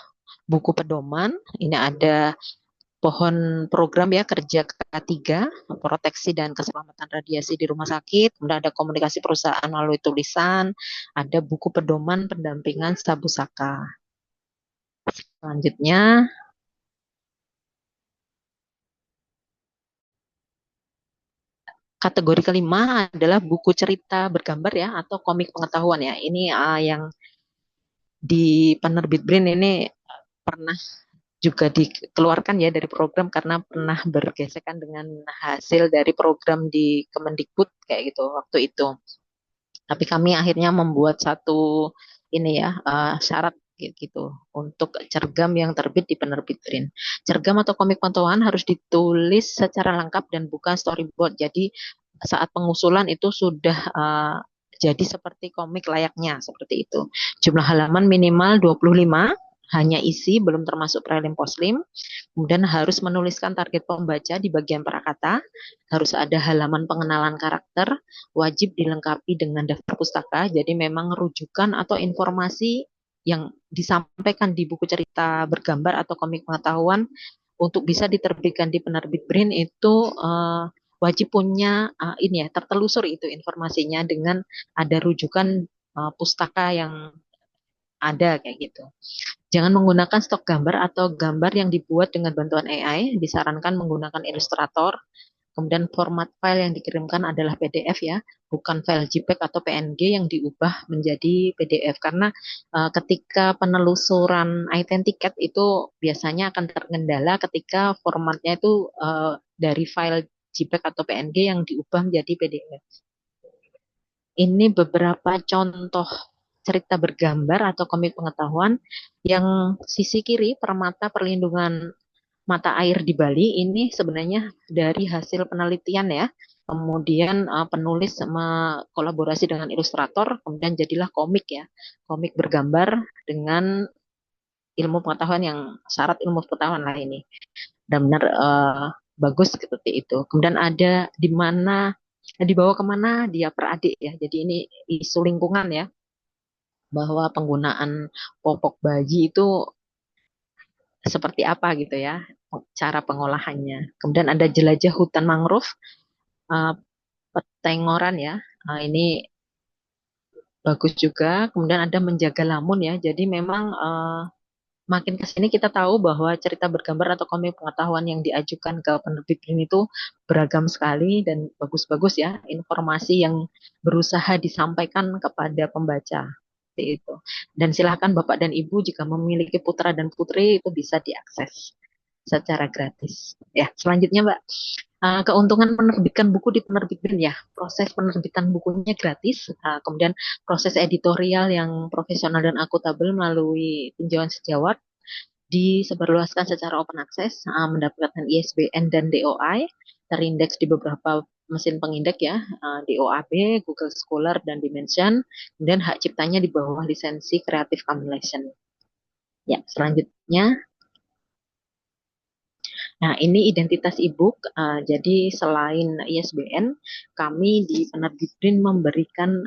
buku pedoman, ini ada pohon program ya kerja K3, proteksi dan keselamatan radiasi di rumah sakit, kemudian ada komunikasi perusahaan melalui tulisan, ada buku pedoman pendampingan Sabu Saka. Selanjutnya, kategori kelima adalah buku cerita bergambar ya atau komik pengetahuan ya. Ini yang di penerbit BRIN ini pernah juga dikeluarkan ya dari program karena pernah bergesekan dengan hasil dari program di Kemendikbud kayak gitu waktu itu. Tapi kami akhirnya membuat satu ini ya syarat gitu untuk cergam yang terbit di penerbit BRIN. Cergam atau komik pantauan harus ditulis secara lengkap dan bukan storyboard. Jadi saat pengusulan itu sudah jadi seperti komik layaknya seperti itu. Jumlah halaman minimal 25, hanya isi belum termasuk prelim poslim. Kemudian harus menuliskan target pembaca di bagian prakata, harus ada halaman pengenalan karakter, wajib dilengkapi dengan daftar pustaka. Jadi memang rujukan atau informasi yang disampaikan di buku cerita bergambar atau komik pengetahuan untuk bisa diterbitkan di penerbit BRIN itu wajib punya ini ya tertelusur itu informasinya dengan ada rujukan pustaka yang ada kayak gitu. Jangan menggunakan stok gambar atau gambar yang dibuat dengan bantuan AI. Disarankan menggunakan Illustrator. Kemudian format file yang dikirimkan adalah PDF ya, bukan file JPEG atau PNG yang diubah menjadi PDF. Karena ketika penelusuran iTenticket itu biasanya akan terkendala ketika formatnya itu dari file JPEG atau PNG yang diubah menjadi PDF. Ini beberapa contoh cerita bergambar atau komik pengetahuan yang sisi kiri permata perlindungan mata air di Bali ini sebenarnya dari hasil penelitian ya. Kemudian penulis kolaborasi dengan ilustrator, kemudian jadilah komik ya. Komik bergambar dengan ilmu pengetahuan yang syarat ilmu pengetahuan lah ini. Benar-benar bagus seperti itu. Kemudian ada di mana dibawa kemana dia peradik ya. Jadi ini isu lingkungan ya, bahwa penggunaan popok bayi itu seperti apa gitu ya cara pengolahannya. Kemudian ada jelajah hutan mangrove, petengoran ya, Ini bagus juga. Kemudian ada menjaga lamun ya. Jadi memang makin ke sini kita tahu bahwa cerita bergambar atau komik pengetahuan yang diajukan ke penerbit ini itu beragam sekali dan bagus-bagus ya, informasi yang berusaha disampaikan kepada pembaca. Seperti itu. Dan silakan Bapak dan Ibu jika memiliki putra dan putri itu bisa diakses secara gratis. Ya, selanjutnya Mbak, keuntungan menerbitkan buku di penerbit Brin ya, proses penerbitan bukunya gratis, kemudian proses editorial yang profesional dan akuntabel melalui tinjauan sejawat, disebarluaskan secara open access, mendapatkan ISBN dan DOI, terindeks di beberapa mesin pengindeks ya, DOAB, Google Scholar, dan Dimension, kemudian hak ciptanya di bawah lisensi Creative Commons License. Ya, selanjutnya. Nah, ini identitas e-book. Jadi selain ISBN, kami di Penerbit Brin memberikan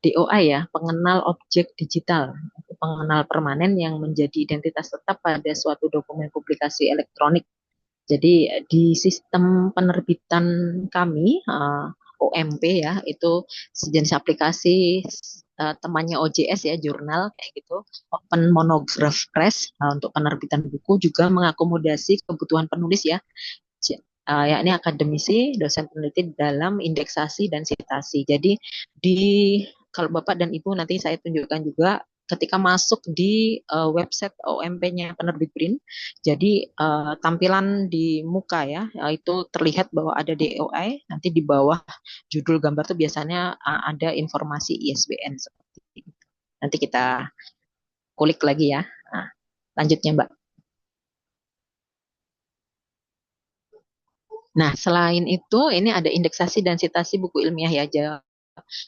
DOI ya, pengenal objek digital, pengenal permanen yang menjadi identitas tetap pada suatu dokumen publikasi elektronik. Jadi di sistem penerbitan kami OMP ya, itu sejenis aplikasi temannya OJS ya, jurnal kayak gitu, Open Monograph Press untuk penerbitan buku juga mengakomodasi kebutuhan penulis ya, yakni akademisi, dosen peneliti dalam indeksasi dan sitasi. Jadi di kalau Bapak dan Ibu nanti saya tunjukkan juga ketika masuk di website OMP-nya Penerbit Brin. Jadi tampilan di muka ya, itu terlihat bahwa ada DOI, nanti di bawah judul gambar itu biasanya ada informasi ISBN seperti itu. Nanti kita kulik lagi ya. Nah, lanjutnya Mbak. Nah, selain itu, ini ada indeksasi dan sitasi buku ilmiah ya.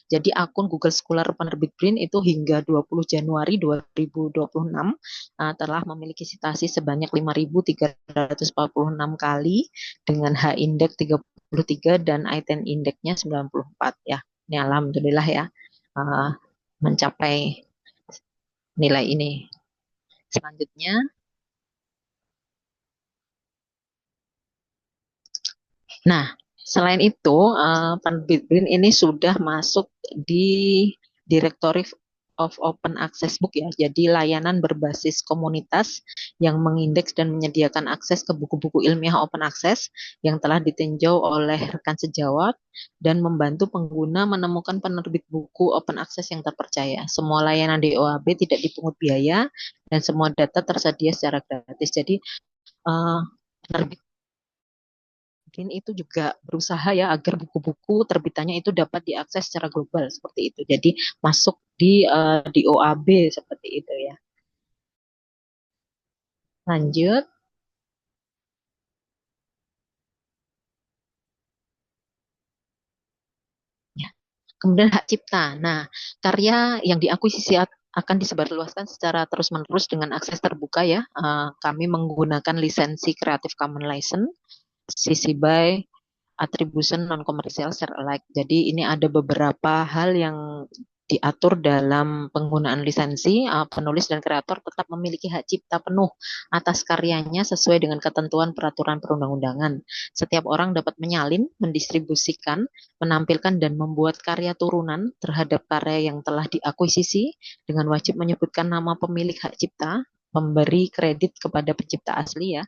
Jadi akun Google Scholar Penerbit Brin itu hingga 20 Januari 2026 telah memiliki sitasi sebanyak 5.346 kali dengan H-index 33 dan I10 indeksnya 94 ya. Ini alhamdulillah ya mencapai nilai ini. Selanjutnya. Nah, selain itu, Penerbit Brin ini sudah masuk di Directory of Open Access Book ya, jadi layanan berbasis komunitas yang mengindeks dan menyediakan akses ke buku-buku ilmiah open access yang telah ditinjau oleh rekan sejawat dan membantu pengguna menemukan penerbit buku open access yang terpercaya. Semua layanan DOAB tidak dipungut biaya dan semua data tersedia secara gratis. Jadi penerbit itu juga berusaha ya agar buku-buku terbitannya itu dapat diakses secara global seperti itu. Jadi masuk di OAB seperti itu ya. Lanjut. Ya. Kemudian hak cipta. Nah, karya yang diakuisisi akan disebarluaskan secara terus-menerus dengan akses terbuka ya. Kami menggunakan lisensi Creative Commons License, CC BY, attribution non-commercial share alike. Jadi ini ada beberapa hal yang diatur dalam penggunaan lisensi. Penulis dan kreator tetap memiliki hak cipta penuh atas karyanya sesuai dengan ketentuan peraturan perundang-undangan. Setiap orang dapat menyalin, mendistribusikan, menampilkan dan membuat karya turunan terhadap karya yang telah diakuisisi dengan wajib menyebutkan nama pemilik hak cipta, memberi kredit kepada pencipta asli ya,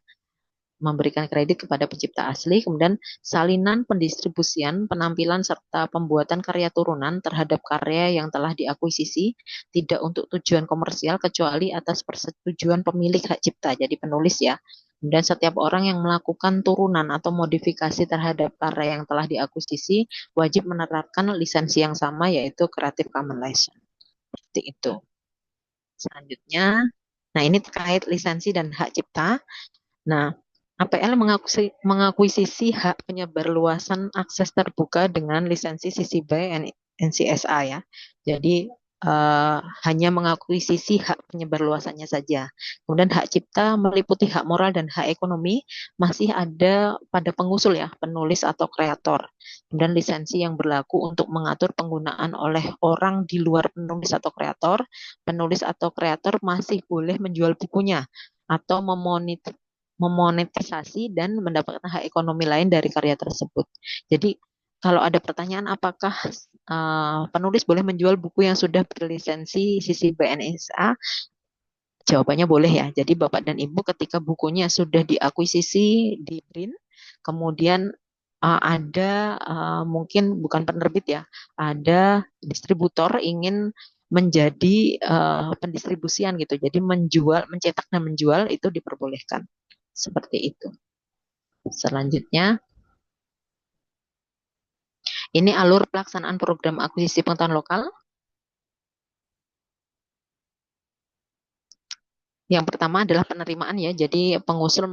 memberikan kredit kepada pencipta asli, kemudian salinan pendistribusian, penampilan, serta pembuatan karya turunan terhadap karya yang telah diakuisisi, tidak untuk tujuan komersial kecuali atas persetujuan pemilik hak cipta, jadi penulis ya. Kemudian setiap orang yang melakukan turunan atau modifikasi terhadap karya yang telah diakuisisi wajib menerapkan lisensi yang sama yaitu Creative Commons License. Seperti itu. Selanjutnya, nah ini terkait lisensi dan hak cipta. Nah, APL mengakuisisi hak penyebarluasan akses terbuka dengan lisensi CC BY NCSA ya. Jadi hanya mengakuisisi hak penyebarluasannya saja. Kemudian hak cipta meliputi hak moral dan hak ekonomi masih ada pada pengusul ya, penulis atau kreator. Kemudian lisensi yang berlaku untuk mengatur penggunaan oleh orang di luar penulis atau kreator. Penulis atau kreator masih boleh menjual bukunya atau memonetisasi dan mendapatkan hak ekonomi lain dari karya tersebut. Jadi kalau ada pertanyaan apakah penulis boleh menjual buku yang sudah berlisensi sisi BNSA? Jawabannya boleh ya. Jadi Bapak dan Ibu ketika bukunya sudah diakuisisi di BRIN, kemudian ada mungkin bukan penerbit ya, ada distributor ingin menjadi pendistribusian gitu. Jadi menjual, mencetak dan menjual itu diperbolehkan. Seperti itu. Selanjutnya, ini alur pelaksanaan program akuisisi pengetahuan lokal. Yang pertama adalah penerimaan ya. Jadi pengusul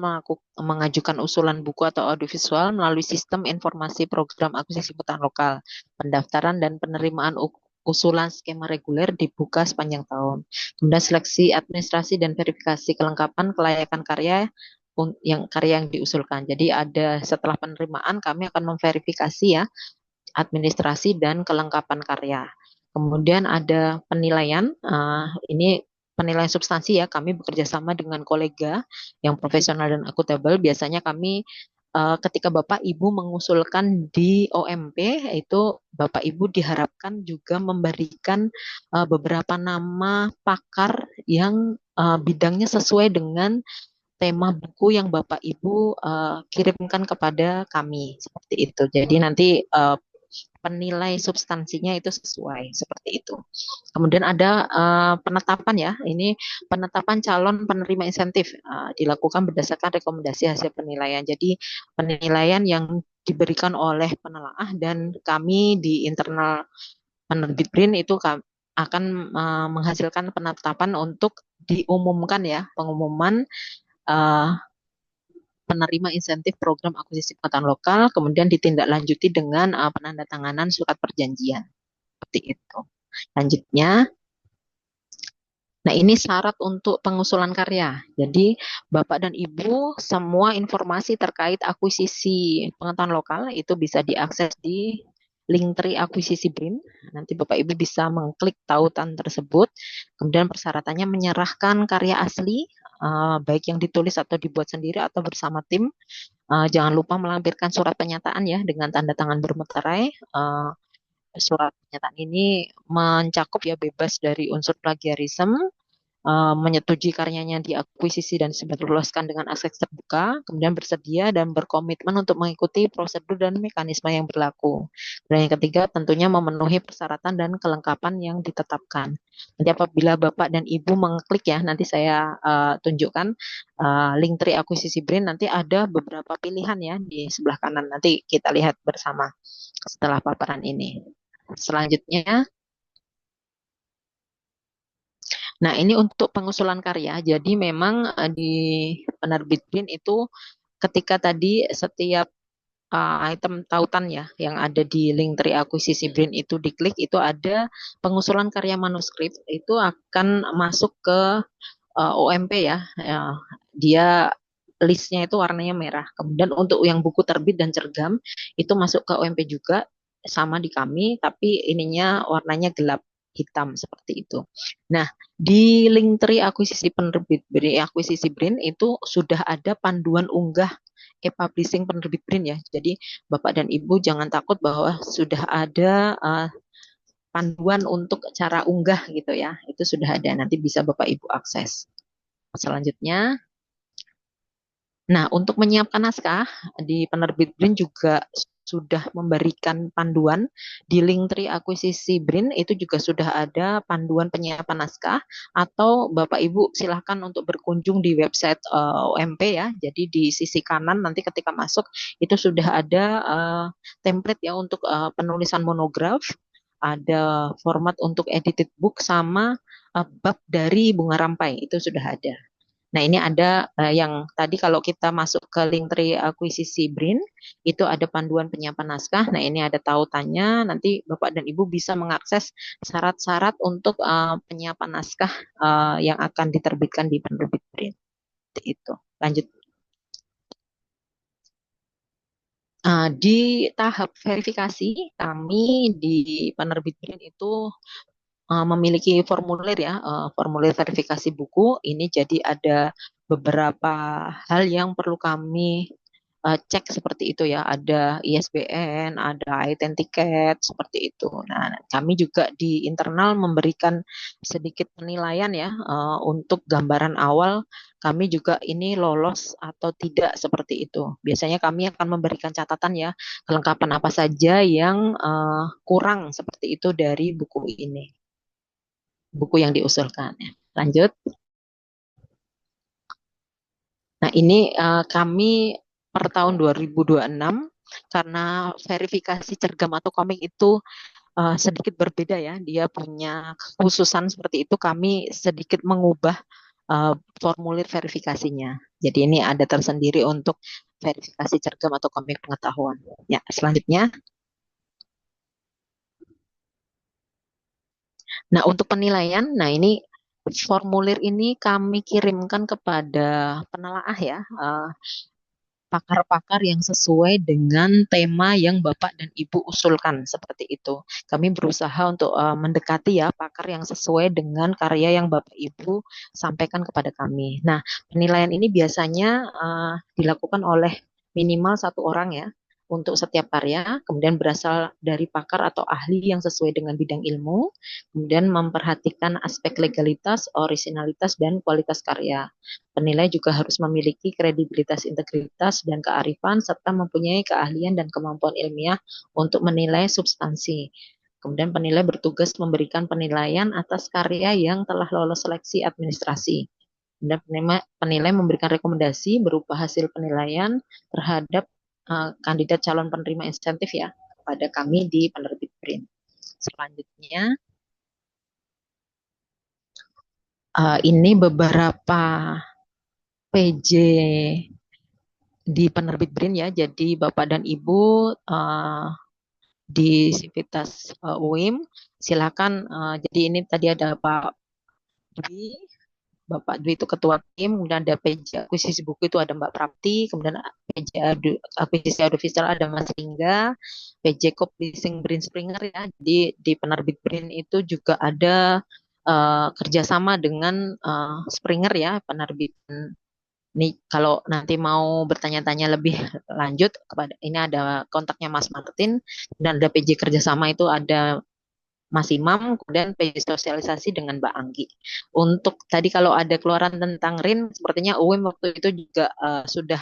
mengajukan usulan buku atau audiovisual melalui sistem informasi program akuisisi pengetahuan lokal. Pendaftaran dan penerimaan usulan skema reguler dibuka sepanjang tahun. Kemudian seleksi administrasi dan verifikasi kelengkapan kelayakan karya yang diusulkan. Jadi ada setelah penerimaan kami akan memverifikasi ya administrasi dan kelengkapan karya. Kemudian ada penilaian, ini penilaian substansi ya, kami bekerja sama dengan kolega yang profesional dan akuntabel. Biasanya kami ketika Bapak Ibu mengusulkan di OMP, itu Bapak Ibu diharapkan juga memberikan beberapa nama pakar yang bidangnya sesuai dengan tema buku yang Bapak Ibu kirimkan kepada kami seperti itu. Jadi nanti penilai substansinya itu sesuai seperti itu. Kemudian ada penetapan ya, ini penetapan calon penerima insentif dilakukan berdasarkan rekomendasi hasil penilaian. Jadi penilaian yang diberikan oleh penelaah dan kami di internal penerbit BRIN itu akan menghasilkan penetapan untuk diumumkan ya, pengumuman penerima insentif program akuisisi pengetahuan lokal, kemudian ditindaklanjuti dengan penandatanganan surat perjanjian. Seperti itu. Lanjutnya, nah ini syarat untuk pengusulan karya. Jadi Bapak dan Ibu semua informasi terkait akuisisi pengetahuan lokal itu bisa diakses di Linktree akuisisi BRIN. Nanti Bapak Ibu bisa mengklik tautan tersebut. Kemudian persyaratannya menyerahkan karya asli, baik yang ditulis atau dibuat sendiri atau bersama tim. Jangan lupa melampirkan surat pernyataan ya dengan tanda tangan bermeterai. Surat pernyataan ini mencakup ya bebas dari unsur plagiarisme, menyetujui karyanya diakuisisi dan disebarluaskan dengan akses terbuka, kemudian bersedia dan berkomitmen untuk mengikuti prosedur dan mekanisme yang berlaku. Dan yang ketiga, tentunya memenuhi persyaratan dan kelengkapan yang ditetapkan. Nanti apabila Bapak dan Ibu mengklik ya, nanti saya tunjukkan Linktree akuisisi BRIN, nanti ada beberapa pilihan ya di sebelah kanan. Nanti kita lihat bersama setelah paparan ini. Selanjutnya, nah, ini untuk pengusulan karya. Jadi memang di penerbit BRIN itu ketika tadi setiap item tautan ya yang ada di Linktree akuisisi BRIN itu diklik, itu ada pengusulan karya manuskrip, itu akan masuk ke OMP ya. Dia listnya itu warnanya merah. Kemudian untuk yang buku terbit dan cergam itu masuk ke OMP juga sama di kami, tapi ininya warnanya gelap hitam seperti itu. Nah, di Linktree akuisisi penerbit akuisisi BRIN itu sudah ada panduan unggah e-publishing penerbit BRIN ya. Jadi Bapak dan Ibu jangan takut bahwa sudah ada panduan untuk cara unggah gitu ya. Itu sudah ada, nanti bisa Bapak Ibu akses. Selanjutnya, nah untuk menyiapkan naskah di penerbit BRIN juga sudah memberikan panduan di Linktree akuisisi BRIN, itu juga sudah ada panduan penyiapan naskah, atau Bapak Ibu silahkan untuk berkunjung di website OMP ya. Jadi di sisi kanan nanti ketika masuk itu sudah ada template ya untuk penulisan monograf, ada format untuk edited book sama bab dari Bunga Rampai itu sudah ada. Nah, ini ada yang tadi kalau kita masuk ke Linktree akuisisi BRIN, itu ada panduan penyiapan naskah. Nah, ini ada tautannya. Nanti Bapak dan Ibu bisa mengakses syarat-syarat untuk penyiapan naskah yang akan diterbitkan di penerbit BRIN. Itu. Lanjut. Di tahap verifikasi, kami di penerbit BRIN itu memiliki formulir ya, formulir verifikasi buku. Ini jadi ada beberapa hal yang perlu kami cek seperti itu ya, ada ISBN, ada tiket seperti itu. Nah, kami juga di internal memberikan sedikit penilaian ya untuk gambaran awal kami juga ini lolos atau tidak seperti itu. Biasanya kami akan memberikan catatan ya, kelengkapan apa saja yang kurang seperti itu dari buku ini, buku yang diusulkan. Lanjut. Nah, ini kami per tahun 2026 karena verifikasi cergam atau komik itu sedikit berbeda ya. Dia punya kekhususan seperti itu. Kami sedikit mengubah formulir verifikasinya. Jadi ini ada tersendiri untuk verifikasi cergam atau komik pengetahuan. Ya, selanjutnya. Nah, untuk penilaian, nah ini formulir ini kami kirimkan kepada penelaah ya. Pakar-pakar yang sesuai dengan tema yang Bapak dan Ibu usulkan seperti itu. Kami berusaha untuk mendekati ya pakar yang sesuai dengan karya yang Bapak Ibu sampaikan kepada kami. Nah, penilaian ini biasanya dilakukan oleh minimal 1 orang ya untuk setiap karya, kemudian berasal dari pakar atau ahli yang sesuai dengan bidang ilmu, kemudian memperhatikan aspek legalitas, orisinalitas, dan kualitas karya. Penilai juga harus memiliki kredibilitas, integritas, dan kearifan, serta mempunyai keahlian dan kemampuan ilmiah untuk menilai substansi. Kemudian penilai bertugas memberikan penilaian atas karya yang telah lolos seleksi administrasi. Kemudian penilai memberikan rekomendasi berupa hasil penilaian terhadap kandidat calon penerima insentif ya kepada kami di penerbit BRIN. Selanjutnya, ini beberapa PJ di penerbit BRIN ya. Jadi Bapak dan Ibu di Sivitas UIM silakan. Jadi ini tadi ada Pak Dwi, Bapak Dwi itu ketua tim, kemudian ada PJ akuisisi buku itu ada Mbak Prapti, kemudian PJ akuisisi audiovisual ada Mas Ringga, PJ Publishing BRIN Springer ya. Jadi di penerbit BRIN itu juga ada kerjasama dengan Springer ya, penerbit. Ini kalau nanti mau bertanya-tanya lebih lanjut kepada ini ada kontaknya Mas Martin dan ada PJ kerjasama itu ada Mas Imam, kemudian PJ sosialisasi dengan Mbak Anggi. Untuk tadi kalau ada keluaran tentang RIN, sepertinya UIM waktu itu juga sudah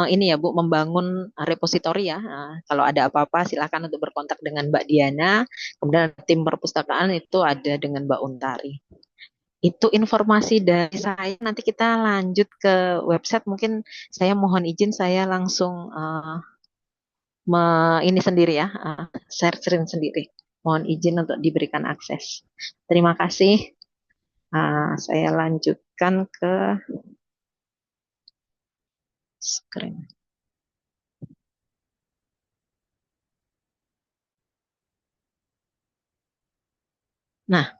ini ya Bu membangun repositori ya. Kalau ada apa-apa silakan untuk berkontak dengan Mbak Diana. Kemudian tim perpustakaan itu ada dengan Mbak Untari. Itu informasi dari saya. Nanti kita lanjut ke website. Mungkin saya mohon izin saya langsung ini sendiri ya, share screen sendiri. Mohon izin untuk diberikan akses. Terima kasih. Saya lanjutkan ke screen. Nah,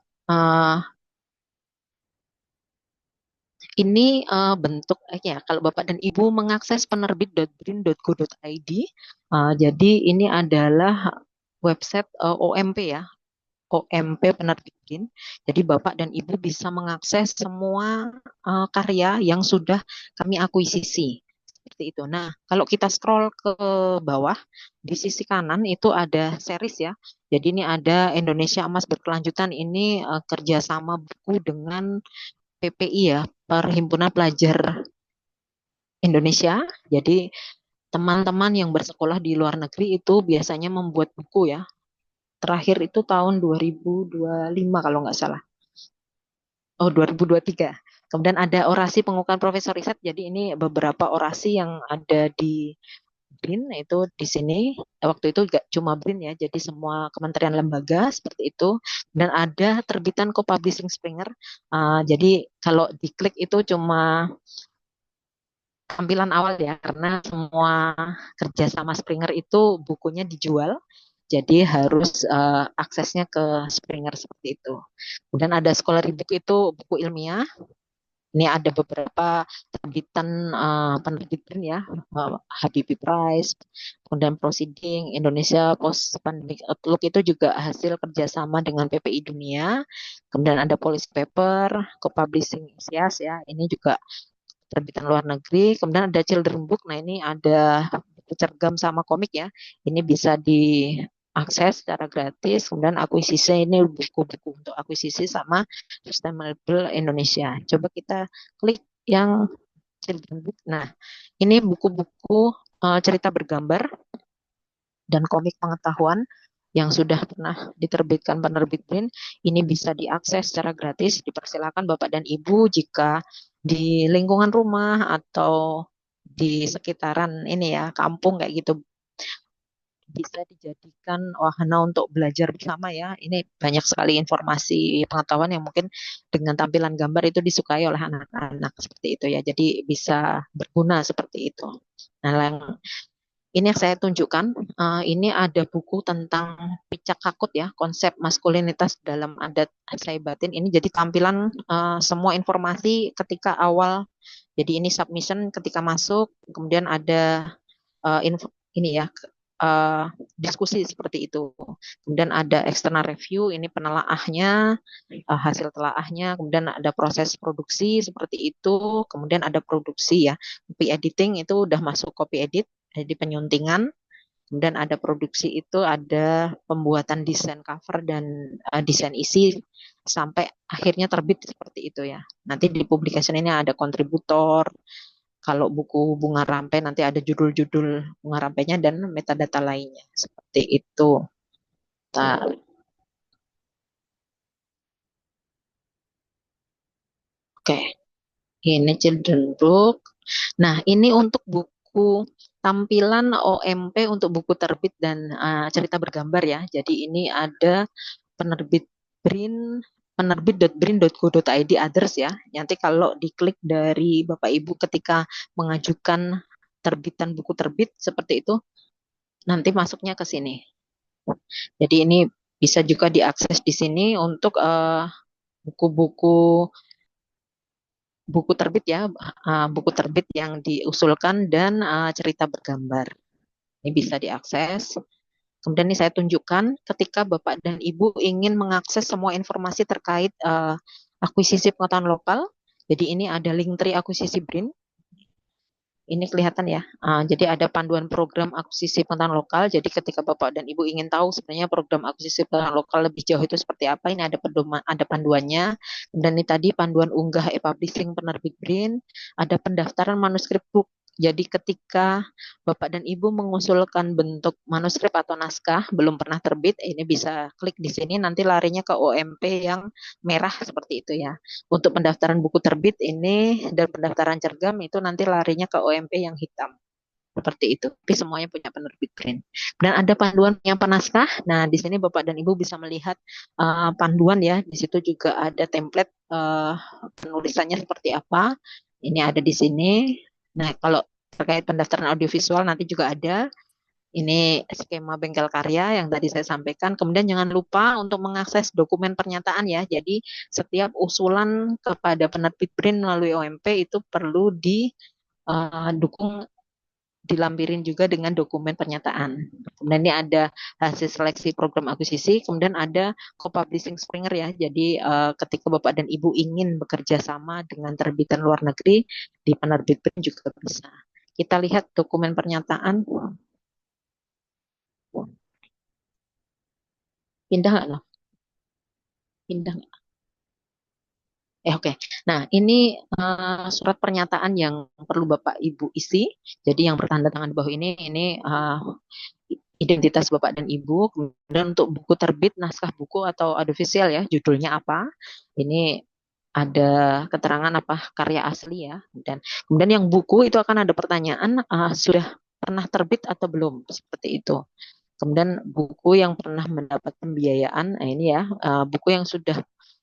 ini bentuk ya kalau Bapak dan Ibu mengakses penerbit.brin.go.id, jadi ini adalah website OMP ya, OMP penerbit BRIN. Jadi Bapak dan Ibu bisa mengakses semua karya yang sudah kami akuisisi. Seperti itu. Nah, kalau kita scroll ke bawah, di sisi kanan itu ada series ya. Jadi ini ada Indonesia Emas Berkelanjutan. Ini kerjasama buku dengan PPI ya, Perhimpunan Pelajar Indonesia. Jadi teman-teman yang bersekolah di luar negeri itu biasanya membuat buku ya. Terakhir itu tahun 2025 kalau nggak salah. Oh, 2023. Kemudian ada orasi pengukuhan Profesor Riset. Jadi ini beberapa orasi yang ada di BRIN itu di sini. Waktu itu nggak cuma BRIN ya, jadi semua kementerian lembaga seperti itu. Dan ada terbitan co-publishing Springer. Jadi kalau diklik itu cuma tampilan awal ya, karena semua kerjasama Springer itu bukunya dijual. Jadi harus aksesnya ke Springer seperti itu. Kemudian ada scholarly book itu buku ilmiah. Ini ada beberapa terbitan penerbit ya, Habibie Prize, kemudian Proceeding, Indonesia Post Pandemic Outlook itu juga hasil kerjasama dengan PPI Dunia. Kemudian ada policy paper, co-publishing ISIAS ya, ini juga terbitan luar negeri. Kemudian ada children book. Nah, ini ada buku cergam sama komik ya. Ini bisa diakses secara gratis. Kemudian akuisisi, ini buku-buku untuk akuisisi sama Sustainable Indonesia. Coba kita klik yang children book. Nah, ini buku-buku cerita bergambar dan komik pengetahuan yang sudah pernah diterbitkan penerbit BRIN. Ini bisa diakses secara gratis. Dipersilakan Bapak dan Ibu jika di lingkungan rumah atau di sekitaran ini ya, kampung kayak gitu, bisa dijadikan wahana untuk belajar bersama ya. Ini banyak sekali informasi pengetahuan yang mungkin dengan tampilan gambar itu disukai oleh anak-anak seperti itu ya. Jadi bisa berguna seperti itu. Nah, yang ini yang saya tunjukkan, ini ada buku tentang picak kakut ya, konsep maskulinitas dalam adat saya batin. Ini jadi tampilan semua informasi ketika awal. Jadi ini submission ketika masuk, kemudian ada ini ya diskusi seperti itu. Kemudian ada external review, ini penelaahnya, hasil telaahnya, kemudian ada proses produksi seperti itu, kemudian ada produksi ya, copy editing itu udah masuk copy edit, jadi penyuntingan, kemudian ada produksi itu ada pembuatan desain cover dan desain isi sampai akhirnya terbit seperti itu ya. Nanti di publication ini ada kontributor. Kalau buku Bunga Rampai nanti ada judul-judul Bunga Rampainya dan metadata lainnya seperti itu. Oke, ini children book. Nah, ini untuk buku tampilan OMP untuk buku terbit dan cerita bergambar ya. Jadi ini ada penerbit BRIN, penerbit.brin.go.id others ya. Nanti kalau diklik dari Bapak Ibu ketika mengajukan terbitan buku terbit seperti itu, nanti masuknya ke sini. Jadi ini bisa juga diakses di sini untuk buku-buku buku terbit ya, buku terbit yang diusulkan dan cerita bergambar. Ini bisa diakses. Kemudian ini saya tunjukkan ketika Bapak dan Ibu ingin mengakses semua informasi terkait akuisisi pengetahuan lokal. Jadi ini ada link tree akuisisi BRIN. Ini kelihatan ya. Jadi ada panduan program akuisisi pengetahuan lokal. Jadi ketika Bapak dan Ibu ingin tahu sebenarnya program akuisisi pengetahuan lokal lebih jauh itu seperti apa, ini ada ada panduannya. Dan ini tadi panduan unggah e-publishing penerbit BRIN, ada pendaftaran manuskrip book. Jadi ketika Bapak dan Ibu mengusulkan bentuk manuskrip atau naskah belum pernah terbit, ini bisa klik di sini, nanti larinya ke OMP yang merah seperti itu ya. Untuk pendaftaran buku terbit ini dan pendaftaran cergam itu nanti larinya ke OMP yang hitam. Seperti itu. Tapi semuanya punya penerbit BRIN. Dan ada panduan yang penaskah. Nah, di sini Bapak dan Ibu bisa melihat panduan ya. Di situ juga ada template penulisannya seperti apa. Ini ada di sini. Nah, kalau terkait pendaftaran audiovisual nanti juga ada. Ini skema bengkel karya yang tadi saya sampaikan. Kemudian jangan lupa untuk mengakses dokumen pernyataan ya. Jadi setiap usulan kepada penerbit BRIN melalui OMP itu perlu didukung, dilampirin juga dengan dokumen pernyataan. Kemudian ini ada hasil seleksi program akuisisi, kemudian ada co-publishing Springer ya. Jadi ketika Bapak dan Ibu ingin bekerja sama dengan terbitan luar negeri, di penerbit BRIN juga bisa. Kita lihat dokumen pernyataan. Pindah nggak loh? Pindah nggak? Oke. Nah, ini surat pernyataan yang perlu Bapak Ibu isi. Jadi yang bertanda tangan di bawah ini identitas Bapak dan Ibu. Kemudian untuk buku terbit, naskah buku atau audiovisual ya, judulnya apa? Ini ada keterangan apa karya asli ya. Dan kemudian yang buku itu akan ada pertanyaan sudah pernah terbit atau belum, seperti itu. Kemudian buku yang pernah mendapat pembiayaan, ini ya, buku yang sudah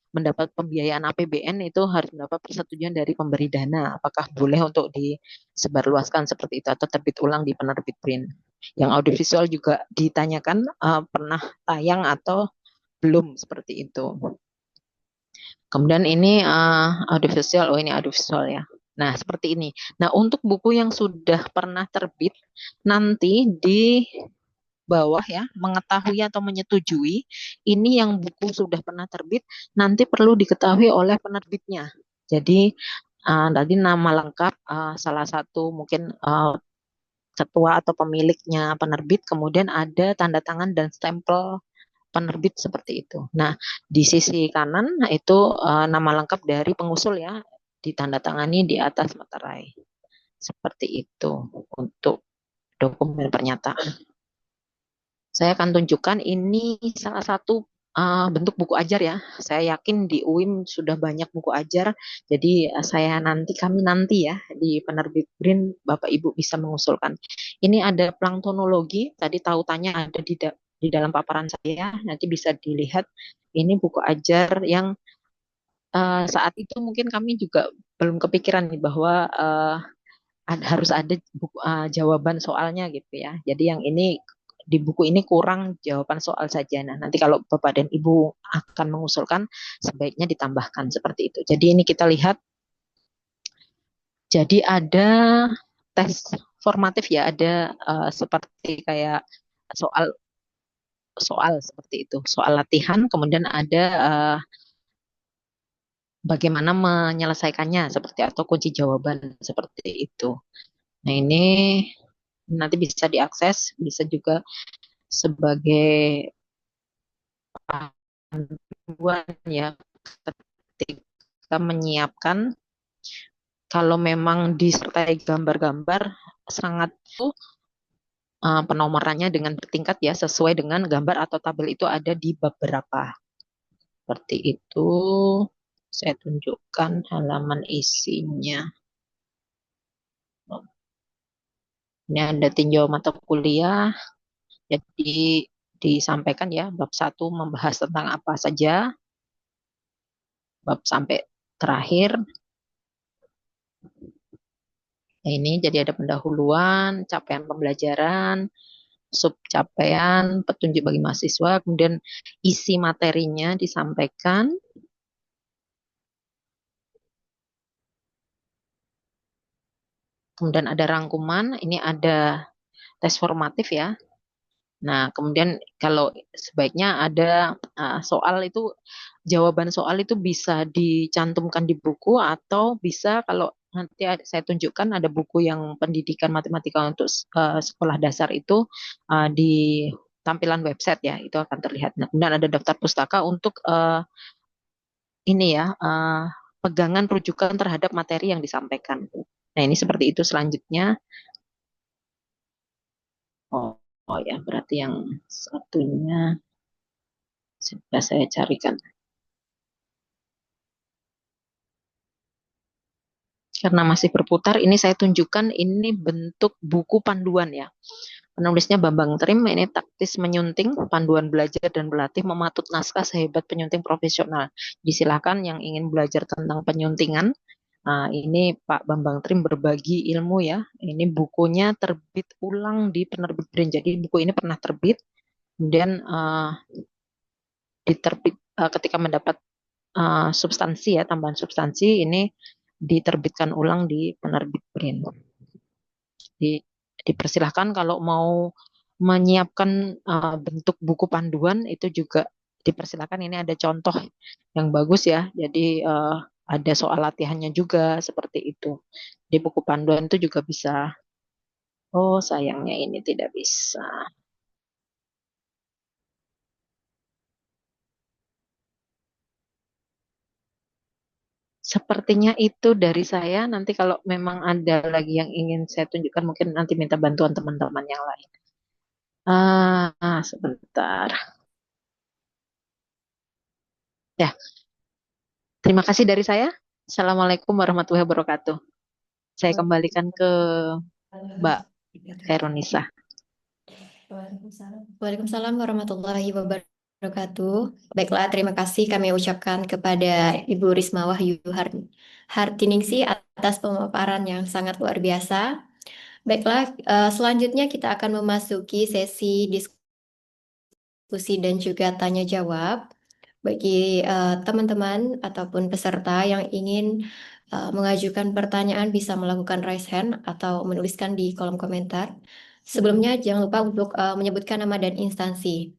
mendapat pembiayaan APBN itu harus mendapat persetujuan dari pemberi dana. Apakah boleh untuk disebarluaskan seperti itu atau terbit ulang di penerbit BRIN? Yang audiovisual juga ditanyakan pernah tayang atau belum seperti itu. Kemudian ini audiovisual, ini audiovisual ya. Nah, seperti ini. Nah, untuk buku yang sudah pernah terbit, nanti di bawah ya, mengetahui atau menyetujui, ini yang buku sudah pernah terbit, nanti perlu diketahui oleh penerbitnya. Jadi Tadi nama lengkap salah satu mungkin ketua atau pemiliknya penerbit, kemudian ada tanda tangan dan stempel penerbit seperti itu. Nah, di sisi kanan itu nama lengkap dari pengusul ya, ditandatangani di atas materai. Seperti itu untuk dokumen pernyataan. Saya akan tunjukkan ini salah satu bentuk buku ajar ya. Saya yakin di UIM sudah banyak buku ajar. Jadi kami nanti ya di penerbit BRIN Bapak Ibu bisa mengusulkan. Ini ada planktonologi. Tadi tautannya ada di dalam paparan saya. Nanti bisa dilihat. Ini buku ajar yang saat itu mungkin kami juga belum kepikiran nih bahwa harus ada buku, jawaban soalnya gitu ya. Jadi yang ini di buku ini kurang jawaban soal saja. Nah, nanti kalau Bapak dan Ibu akan mengusulkan, sebaiknya ditambahkan seperti itu. Jadi ini kita lihat, jadi ada tes formatif ya, ada seperti kayak soal soal seperti itu, soal latihan, kemudian ada bagaimana menyelesaikannya seperti atau kunci jawaban seperti itu. Nah, ini nanti bisa diakses, bisa juga sebagai panduan ya ketika menyiapkan, kalau memang disertai gambar-gambar sangat penomorannya dengan bertingkat ya sesuai dengan gambar atau tabel itu ada di bab berapa. Seperti itu. Saya tunjukkan halaman isinya. Ini ada tinjau mata kuliah. Jadi disampaikan ya, bab 1 membahas tentang apa saja, bab sampai terakhir. Nah, ini jadi ada pendahuluan, capaian pembelajaran, sub capaian, petunjuk bagi mahasiswa, kemudian isi materinya disampaikan. Kemudian ada rangkuman, ini ada tes formatif ya. Nah, kemudian kalau sebaiknya ada soal itu, jawaban soal itu bisa dicantumkan di buku atau bisa kalau nanti saya tunjukkan ada buku yang pendidikan matematika untuk sekolah dasar itu di tampilan website ya, itu akan terlihat. Nah, kemudian ada daftar pustaka untuk ini ya, pegangan rujukan terhadap materi yang disampaikan. Nah, ini seperti itu selanjutnya. Oh, oh ya, berarti yang satunya sudah saya carikan. Karena masih berputar, ini saya tunjukkan ini bentuk buku panduan ya. Penulisnya Bambang Trim, ini taktis menyunting, panduan belajar dan berlatih mematut naskah sehebat penyunting profesional. Disilakan yang ingin belajar tentang penyuntingan. Nah, ini Pak Bambang Trim berbagi ilmu ya. Ini bukunya terbit ulang di penerbit Brin. Jadi buku ini pernah terbit, kemudian ketika mendapat substansi ya, tambahan substansi, ini diterbitkan ulang di penerbit Brin. Dipersilahkan kalau mau menyiapkan bentuk buku panduan itu juga dipersilahkan. Ini ada contoh yang bagus ya. Jadi ada soal latihannya juga seperti itu. Di buku panduan itu juga bisa. Oh, sayangnya ini tidak bisa. Sepertinya itu dari saya. Nanti kalau memang ada lagi yang ingin saya tunjukkan, mungkin nanti minta bantuan teman-teman yang lain. Sebentar. Ya, terima kasih dari saya. Assalamualaikum warahmatullahi wabarakatuh. Saya kembalikan ke Mbak Veronisa. Waalaikumsalam warahmatullahi wabarakatuh. Baiklah, terima kasih kami ucapkan kepada Ibu Risma Wahyu Hartiningsi atas pemaparan yang sangat luar biasa. Baiklah, selanjutnya kita akan memasuki sesi diskusi dan juga tanya jawab. Bagi teman-teman ataupun peserta yang ingin mengajukan pertanyaan bisa melakukan raise hand atau menuliskan di kolom komentar. Sebelumnya jangan lupa untuk menyebutkan nama dan instansi.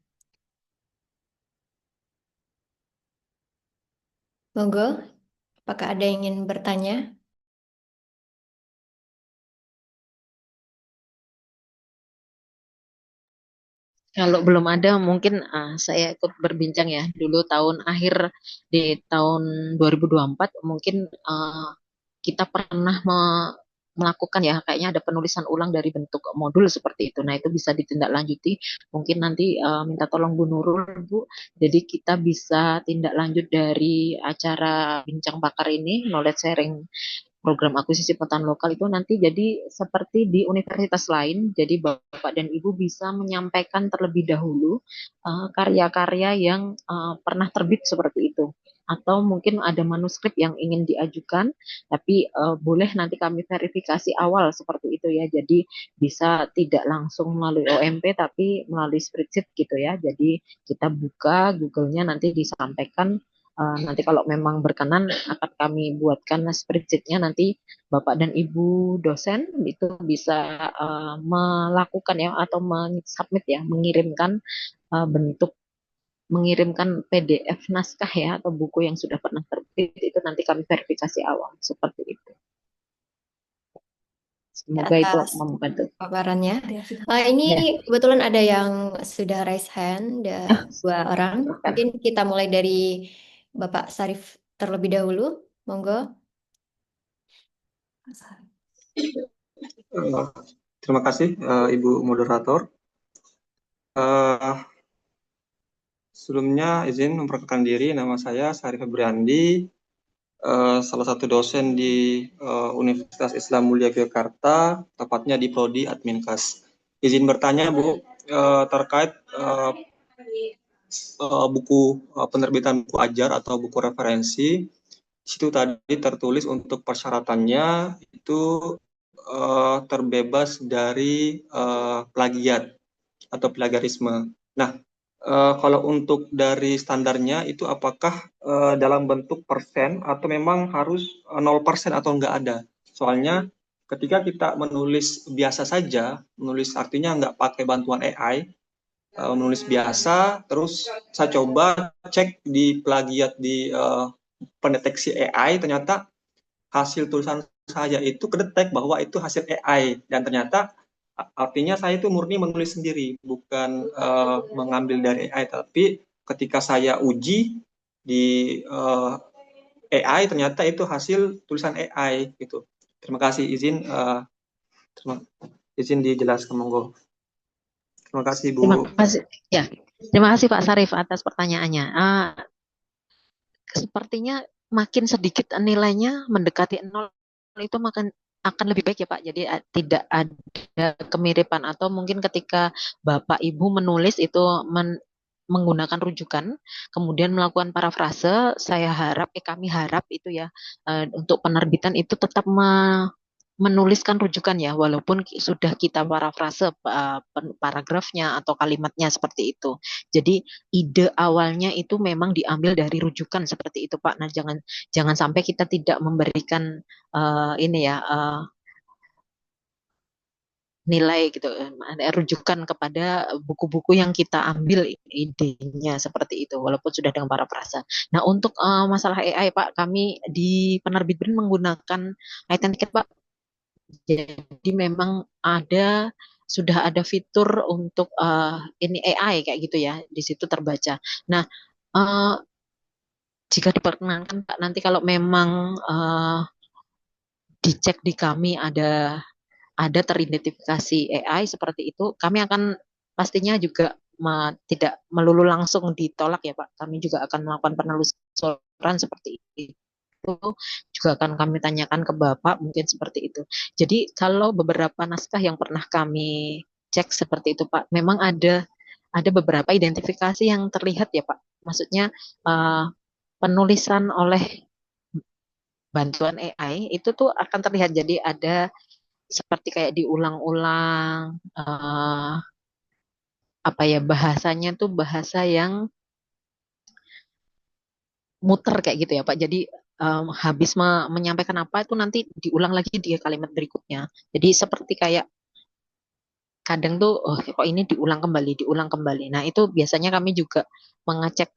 Monggo, apakah ada yang ingin bertanya? Kalau belum ada, mungkin saya ikut berbincang ya. Dulu tahun akhir di tahun 2024, mungkin kita pernah melakukan ya, kayaknya ada penulisan ulang dari bentuk modul seperti itu. Nah, itu bisa ditindaklanjuti. Mungkin nanti minta tolong Bu Nurul, Bu. Jadi kita bisa tindak lanjut dari acara bincang bakar ini, knowledge sharing program akuisisi pengetahuan lokal itu nanti jadi seperti di universitas lain. Jadi Bapak dan Ibu bisa menyampaikan terlebih dahulu karya-karya yang pernah terbit seperti itu. Atau mungkin ada manuskrip yang ingin diajukan, tapi boleh nanti kami verifikasi awal seperti itu ya. Jadi bisa tidak langsung melalui OMP, tapi melalui spreadsheet gitu ya. Jadi kita buka Google-nya nanti disampaikan. Nanti kalau memang berkenan akan kami buatkan spreadsheet-nya, nanti Bapak dan Ibu dosen itu bisa melakukan ya atau submit ya, bentuk mengirimkan PDF naskah ya atau buku yang sudah pernah terbit, itu nanti kami verifikasi awal seperti itu. Semoga itu Atas membantu. paparannya. Ini Ya. kebetulan ada yang sudah raise hand, ada dua orang. Mungkin kita mulai dari Bapak Sarif terlebih dahulu. Monggo. Terima kasih Ibu Moderator. Sebelumnya izin memperkenalkan diri, nama saya Sarif Febriandi, salah satu dosen di Universitas Islam Mulia Yogyakarta, tepatnya di Prodi Adminkas. Izin bertanya Bu, terkait buku penerbitan buku ajar atau buku referensi. Situ tadi tertulis untuk persyaratannya itu terbebas dari plagiat atau plagiarisme. Nah, kalau untuk dari standarnya itu apakah dalam bentuk persen atau memang harus 0% atau enggak ada? Soalnya ketika kita menulis biasa saja, menulis artinya enggak pakai bantuan AI, menulis biasa, terus saya coba cek di plagiat di pendeteksi AI, ternyata hasil tulisan saya itu kedetek bahwa itu hasil AI, dan ternyata artinya saya itu murni menulis sendiri, bukan mengambil dari AI, tapi ketika saya uji di AI ternyata itu hasil tulisan AI gitu. Terima kasih, izin dijelaskan, monggo. Terima kasih Bu. Terima kasih. Ya, terima kasih Pak Sarif atas pertanyaannya. Sepertinya makin sedikit nilainya mendekati nol itu akan lebih baik ya Pak. Jadi tidak ada kemiripan, atau mungkin ketika Bapak Ibu menulis itu menggunakan rujukan, kemudian melakukan parafrase, kami harap itu ya, untuk penerbitan itu tetap menuliskan rujukan ya, walaupun sudah kita parafrase paragrafnya atau kalimatnya seperti itu. Jadi ide awalnya itu memang diambil dari rujukan seperti itu Pak. Nah, jangan sampai kita tidak memberikan nilai gitu, rujukan kepada buku-buku yang kita ambil idenya seperti itu, walaupun sudah dengan parafrase. Nah, untuk masalah AI Pak, kami di Penerbit BRIN menggunakan iTicket Pak. Jadi memang sudah ada fitur untuk ini AI kayak gitu ya, di situ terbaca. Nah, uh, jika diperkenankan Pak, nanti kalau memang dicek di kami ada teridentifikasi AI seperti itu, kami akan pastinya juga tidak melulu langsung ditolak ya Pak. Kami juga akan melakukan penelusuran seperti itu, juga akan kami tanyakan ke Bapak mungkin seperti itu. Jadi kalau beberapa naskah yang pernah kami cek seperti itu Pak, memang ada beberapa identifikasi yang terlihat ya Pak. Maksudnya penulisan oleh bantuan AI itu tuh akan terlihat, jadi ada seperti kayak diulang-ulang, bahasanya tuh bahasa yang muter kayak gitu ya Pak. Jadi habis menyampaikan apa itu nanti diulang lagi di kalimat berikutnya. Jadi seperti kayak kadang tuh kok ini diulang kembali. Nah, itu biasanya kami juga mengecek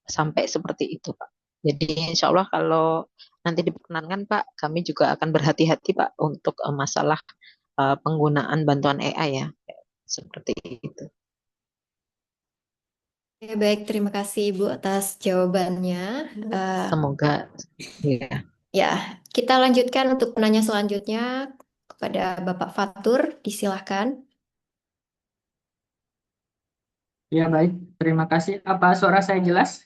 sampai seperti itu Pak. Jadi insya Allah kalau nanti diperkenankan Pak, kami juga akan berhati-hati Pak untuk masalah penggunaan bantuan AI ya. Seperti itu. Ya, baik, terima kasih Ibu atas jawabannya. Semoga ya. Ya, kita lanjutkan untuk penanya selanjutnya kepada Bapak Fatur, disilahkan. Ya, baik. Terima kasih. Apa suara saya jelas?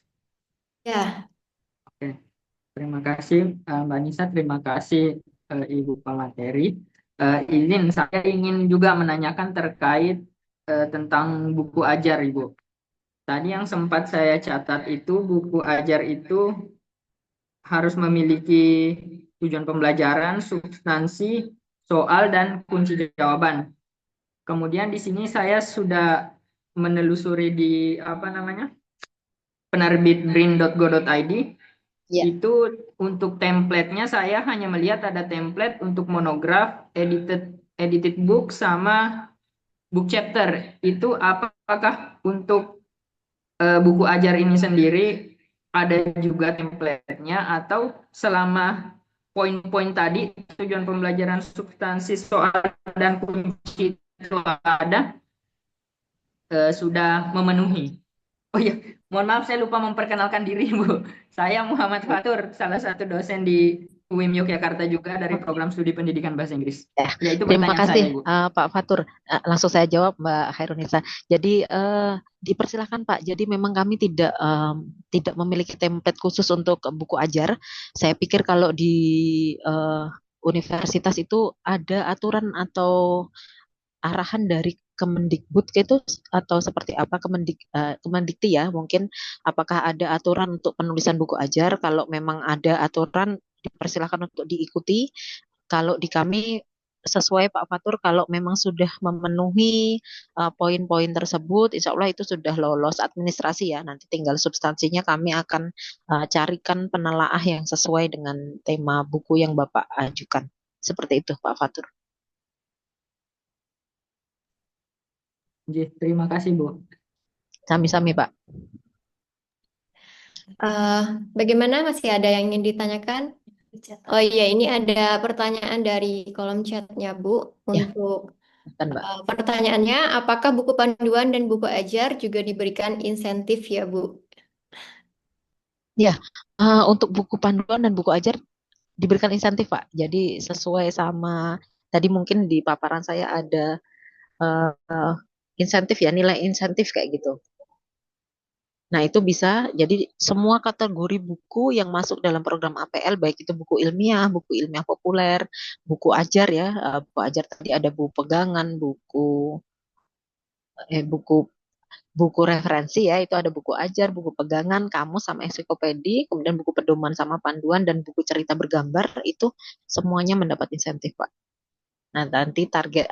Ya, Oke. Terima kasih, Mbak Nisa. Terima kasih, Ibu pemateri. Saya ingin juga menanyakan terkait tentang buku ajar, Ibu. Tadi yang sempat saya catat itu buku ajar itu harus memiliki tujuan pembelajaran, substansi, soal, dan kunci jawaban. Kemudian di sini saya sudah menelusuri di apa namanya penerbit brin.go.id. Ya. Itu untuk templatenya saya hanya melihat ada template untuk monograf, edited book, sama book chapter. Itu apakah untuk buku ajar ini sendiri ada juga templatenya, atau selama poin-poin tadi tujuan pembelajaran, substansi, soal, dan kunci itu ada, sudah memenuhi. Oh iya, mohon maaf saya lupa memperkenalkan diri, Bu. Saya Muhammad Fatur, salah satu dosen di UIM Yogyakarta juga dari program studi pendidikan bahasa Inggris. Ya, itu Terima pertanyaan kasih saya, Bu. Pak Fatur. Langsung saya jawab Mbak Hairunisa. Jadi dipersilahkan Pak. Jadi memang kami tidak memiliki template khusus untuk buku ajar. Saya pikir kalau di universitas itu ada aturan atau arahan dari Kemendikbud itu atau seperti apa Kemendikti ya mungkin, apakah ada aturan untuk penulisan buku ajar? Kalau memang ada aturan dipersilakan untuk diikuti. Kalau di kami sesuai Pak Fatur, kalau memang sudah memenuhi poin-poin tersebut, insya Allah itu sudah lolos administrasi ya. Nanti tinggal substansinya kami akan carikan penelaah yang sesuai dengan tema buku yang Bapak ajukan. Seperti itu Pak Fatur. Terima kasih, Bu. Sami-sami Pak. Bagaimana, masih ada yang ingin ditanyakan? Oh iya, ini ada pertanyaan dari kolom chatnya Bu. Ya. Untuk Mbak. pertanyaannya, apakah buku panduan dan buku ajar juga diberikan insentif ya Bu? Ya, untuk buku panduan dan buku ajar diberikan insentif Pak. Jadi sesuai sama tadi mungkin di paparan saya ada insentif ya, nilai insentif kayak gitu. Nah, itu bisa jadi semua kategori buku yang masuk dalam program APL, baik itu buku ilmiah populer, buku ajar ya, buku ajar tadi ada buku pegangan, buku buku referensi ya, itu ada buku ajar, buku pegangan, kamus sama ensiklopedi, kemudian buku pedoman sama panduan dan buku cerita bergambar itu semuanya mendapat insentif, Pak. Nah, nanti target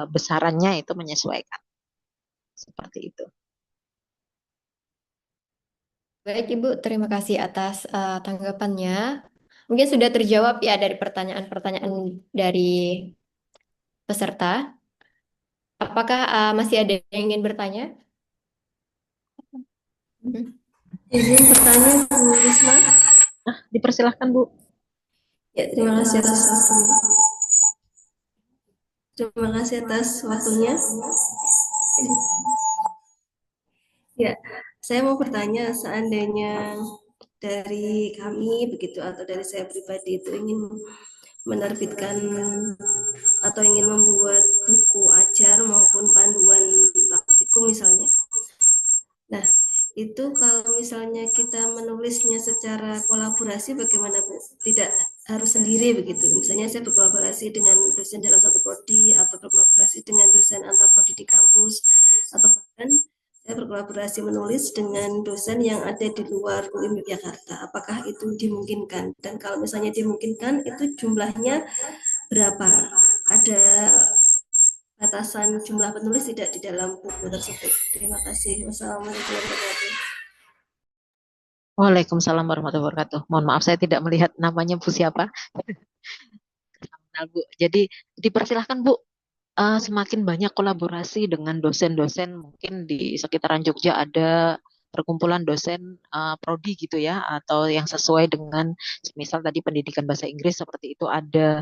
besarannya itu menyesuaikan. Seperti itu. Baik Ibu, terima kasih atas tanggapannya. Mungkin sudah terjawab ya dari pertanyaan-pertanyaan dari peserta. Apakah masih ada yang ingin bertanya? Izin bertanya Bu Risma. Dipersilahkan Bu. Ya, terima kasih atas waktunya. Terima kasih atas waktunya. Ya, saya mau bertanya, seandainya dari kami begitu atau dari saya pribadi itu ingin menerbitkan atau ingin membuat buku ajar maupun panduan praktikum misalnya. Nah, itu kalau misalnya kita menulisnya secara kolaborasi bagaimana Bu? Tidak harus sendiri begitu. Misalnya saya berkolaborasi dengan dosen dalam satu prodi atau berkolaborasi dengan dosen antar prodi di kampus, atau bahkan saya berkolaborasi menulis dengan dosen yang ada di luar UIM Yogyakarta. Apakah itu dimungkinkan? Dan kalau misalnya dimungkinkan, itu jumlahnya berapa? Ada batasan jumlah penulis tidak di dalam buku tersebut? Terima kasih. Wassalamualaikum warahmatullahi wabarakatuh. Waalaikumsalam warahmatullahi wabarakatuh. Mohon maaf saya tidak melihat namanya Bu siapa. Bu. Jadi dipersilahkan Bu. Semakin banyak kolaborasi dengan dosen-dosen, mungkin di sekitaran Jogja ada perkumpulan dosen prodi gitu ya, atau yang sesuai dengan misal tadi pendidikan bahasa Inggris seperti itu ada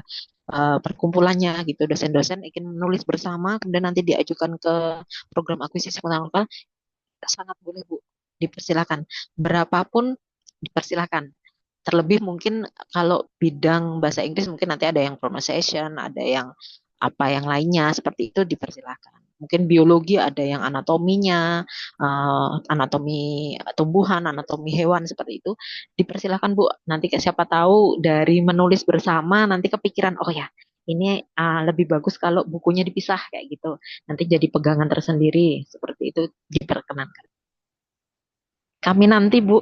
perkumpulannya gitu, dosen-dosen ingin menulis bersama kemudian nanti diajukan ke program akuisisi pengetahuan lokal, sangat boleh Bu, dipersilakan. Berapapun dipersilakan. Terlebih mungkin kalau bidang bahasa Inggris mungkin nanti ada yang pronunciation, ada yang apa yang lainnya seperti itu dipersilakan. Mungkin biologi ada yang anatominya, anatomi tumbuhan, anatomi hewan seperti itu dipersilakan Bu. Nanti siapa tahu dari menulis bersama nanti kepikiran oh ya ini lebih bagus kalau bukunya dipisah kayak gitu. Nanti jadi pegangan tersendiri seperti itu diperkenankan. Kami nanti Bu.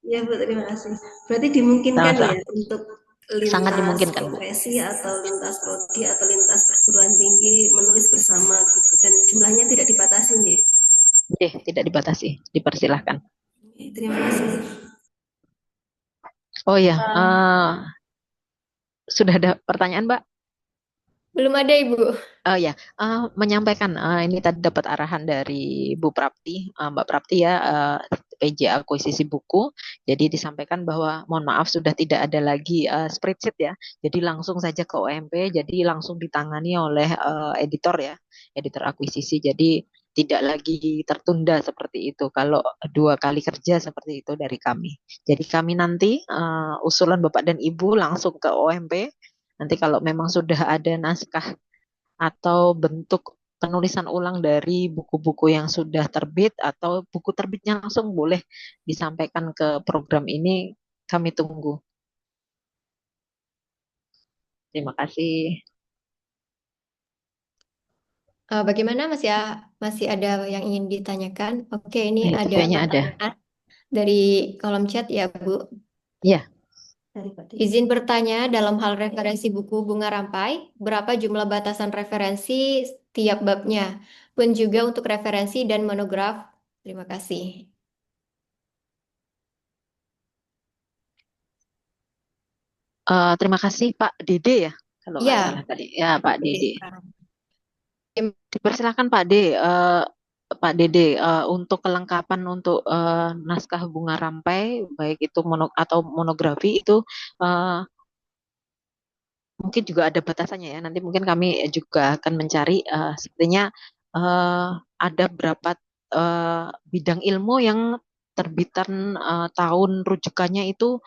Ya Bu, terima kasih. Berarti dimungkinkan Sama-sama. ya untuk Sangat lintas dimungkinkan Bu. profesi atau lintas prodi atau lintas perguruan tinggi menulis bersama gitu dan jumlahnya tidak dibatasi ya. Tidak dibatasi, dipersilahkan. Terima kasih. Oh ya, sudah ada pertanyaan Mbak? Belum ada Ibu. Oh ya, menyampaikan ini tadi dapat arahan dari Bu Prapti, Mbak Prapti ya, PJ akuisisi buku. Jadi disampaikan bahwa mohon maaf sudah tidak ada lagi spreadsheet ya. Jadi langsung saja ke OMP, jadi langsung ditangani oleh editor ya, editor akuisisi. Jadi tidak lagi tertunda seperti itu. Kalau 2 kali kerja seperti itu dari kami. Jadi kami nanti usulan Bapak dan Ibu langsung ke OMP. Nanti kalau memang sudah ada naskah atau bentuk penulisan ulang dari buku-buku yang sudah terbit atau buku terbitnya langsung boleh disampaikan ke program ini, kami tunggu. Terima kasih. Bagaimana masih ada yang ingin ditanyakan? Oke, ini Itu ada kayaknya ada. pertanyaan dari kolom chat ya Bu. Ya, Izin bertanya dalam hal referensi buku Bunga Rampai, berapa jumlah batasan referensi setiap babnya? Pun juga untuk referensi dan monograf. Terima kasih. terima kasih Pak Dede ya, kalau nggak Ya, salah tadi. Ya Pak Dede. sekarang. Dipersilakan Pak D, Pak Dede, untuk kelengkapan untuk naskah Bunga Rampai, baik itu atau monografi itu mungkin juga ada batasannya ya. Nanti mungkin kami juga akan mencari sepertinya ada berapa bidang ilmu yang terbitan tahun rujukannya itu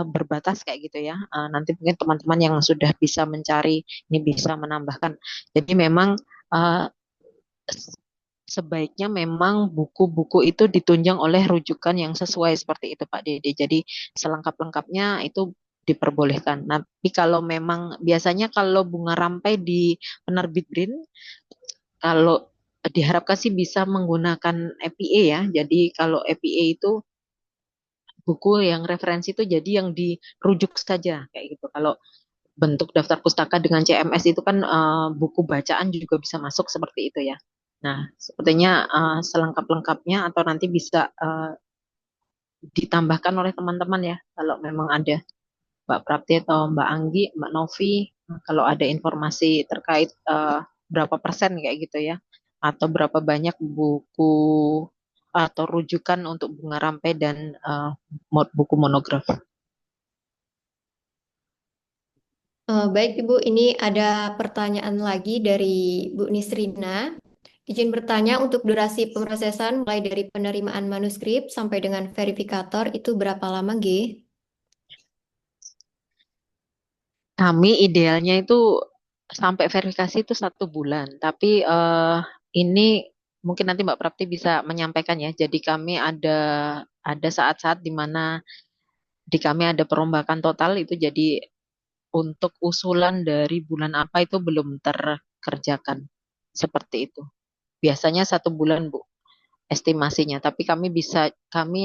berbatas kayak gitu ya. Nanti mungkin teman-teman yang sudah bisa mencari ini bisa menambahkan. Jadi memang uh, sebaiknya memang buku-buku itu ditunjang oleh rujukan yang sesuai seperti itu Pak Dede. Jadi selengkap-lengkapnya itu diperbolehkan. Tapi kalau memang biasanya kalau bunga rampai di penerbit BRIN, kalau diharapkan sih bisa menggunakan EPA ya. Jadi kalau EPA itu buku yang referensi itu jadi yang dirujuk saja kayak gitu. Kalau bentuk daftar pustaka dengan CMS itu kan buku bacaan juga bisa masuk seperti itu ya. Nah, sepertinya selengkap-lengkapnya atau nanti bisa ditambahkan oleh teman-teman ya, kalau memang ada Mbak Prapti atau Mbak Anggi, Mbak Novi, kalau ada informasi terkait berapa persen kayak gitu ya, atau berapa banyak buku atau rujukan untuk bunga rampai dan buku monograf. Baik Ibu, ini ada pertanyaan lagi dari Bu Nisrina. Izin bertanya untuk durasi pemrosesan mulai dari penerimaan manuskrip sampai dengan verifikator itu berapa lama, G? Kami idealnya itu sampai verifikasi itu 1 bulan, tapi ini mungkin nanti Mbak Prapti bisa menyampaikan ya. Jadi kami ada saat-saat di mana di kami ada perombakan total itu jadi untuk usulan dari bulan apa itu belum terkerjakan seperti itu. Biasanya 1 bulan Bu estimasinya, tapi kami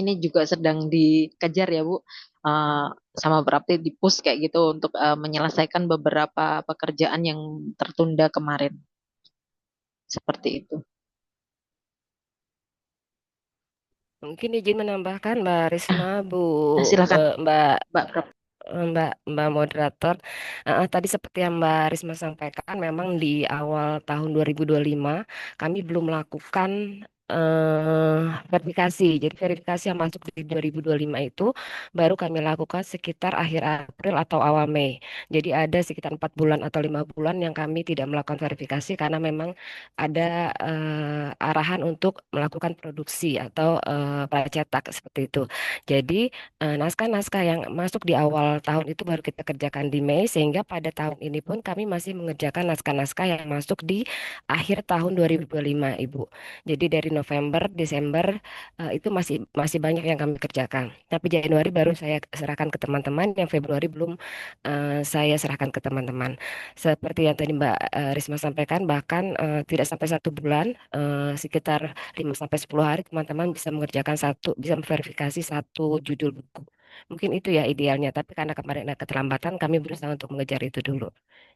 ini juga sedang dikejar ya Bu, eh, sama berarti di push kayak gitu untuk menyelesaikan beberapa pekerjaan yang tertunda kemarin, seperti itu. Mungkin izin menambahkan Mbak Risma, Bu, Silakan Mbak Mbak Prap. Mbak moderator. Tadi seperti yang Mbak Risma sampaikan, memang di awal tahun 2025 kami belum melakukan verifikasi. Jadi verifikasi yang masuk di 2025 itu baru kami lakukan sekitar akhir April atau awal Mei. Jadi ada sekitar 4 bulan atau 5 bulan yang kami tidak melakukan verifikasi karena memang ada arahan untuk melakukan produksi atau pracetak seperti itu. Jadi naskah-naskah yang masuk di awal tahun itu baru kita kerjakan di Mei, sehingga pada tahun ini pun kami masih mengerjakan naskah-naskah yang masuk di akhir tahun 2025, Ibu. Jadi dari November, Desember itu masih masih banyak yang kami kerjakan. Tapi Januari baru saya serahkan ke teman-teman, yang Februari belum saya serahkan ke teman-teman. Seperti yang tadi Mbak Risma sampaikan, bahkan tidak sampai 1 bulan, sekitar 5 sampai 10 hari teman-teman bisa mengerjakan bisa memverifikasi satu judul buku. Mungkin itu ya idealnya, tapi karena kemarin ada keterlambatan, kami berusaha untuk mengejar itu dulu.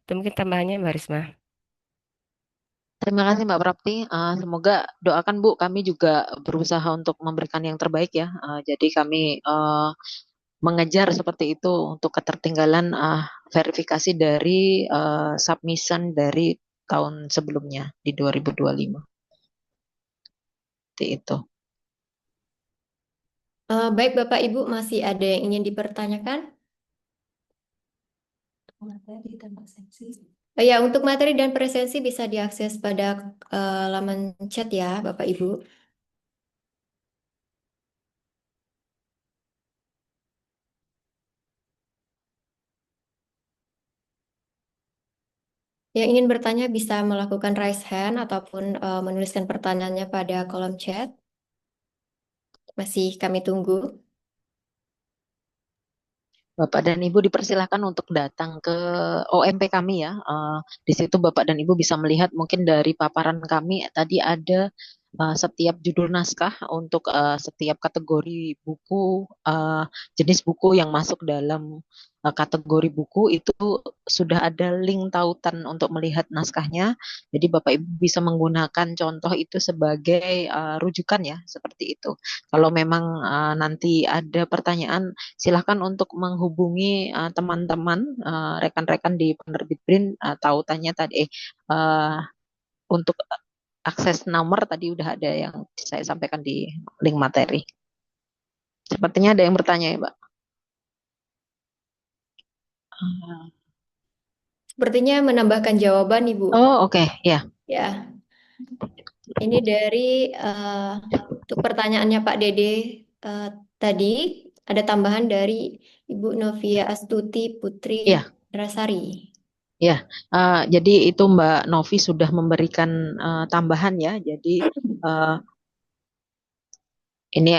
Itu mungkin tambahannya Mbak Risma. Terima kasih Mbak Prapti. Semoga doakan Bu, kami juga berusaha untuk memberikan yang terbaik ya. Jadi kami mengejar seperti itu untuk ketertinggalan verifikasi dari submission dari tahun sebelumnya di 2025. Seperti itu. Baik Bapak Ibu, masih ada yang ingin dipertanyakan? Ya, untuk materi dan presensi bisa diakses pada laman chat ya Bapak Ibu. Yang ingin bertanya bisa melakukan raise hand ataupun menuliskan pertanyaannya pada kolom chat. Masih kami tunggu. Bapak dan Ibu dipersilahkan untuk datang ke OMP kami ya. Di situ Bapak dan Ibu bisa melihat mungkin dari paparan kami tadi ada setiap judul naskah untuk setiap kategori buku, jenis buku yang masuk dalam kategori buku itu sudah ada link tautan untuk melihat naskahnya. Jadi Bapak Ibu bisa menggunakan contoh itu sebagai rujukan ya, seperti itu. Kalau memang nanti ada pertanyaan, silahkan untuk menghubungi teman-teman, rekan-rekan di penerbit BRIN, tautannya tadi untuk akses nomor tadi udah ada yang saya sampaikan di link materi. Sepertinya ada yang bertanya ya, Mbak. Sepertinya menambahkan jawaban Ibu. Oh, oke, ya. Ya, ini dari untuk pertanyaannya Pak Dede tadi ada tambahan dari Ibu Novia Astuti Putri Iya. Rasari. Ya, jadi itu Mbak Novi sudah memberikan tambahan ya. Jadi ini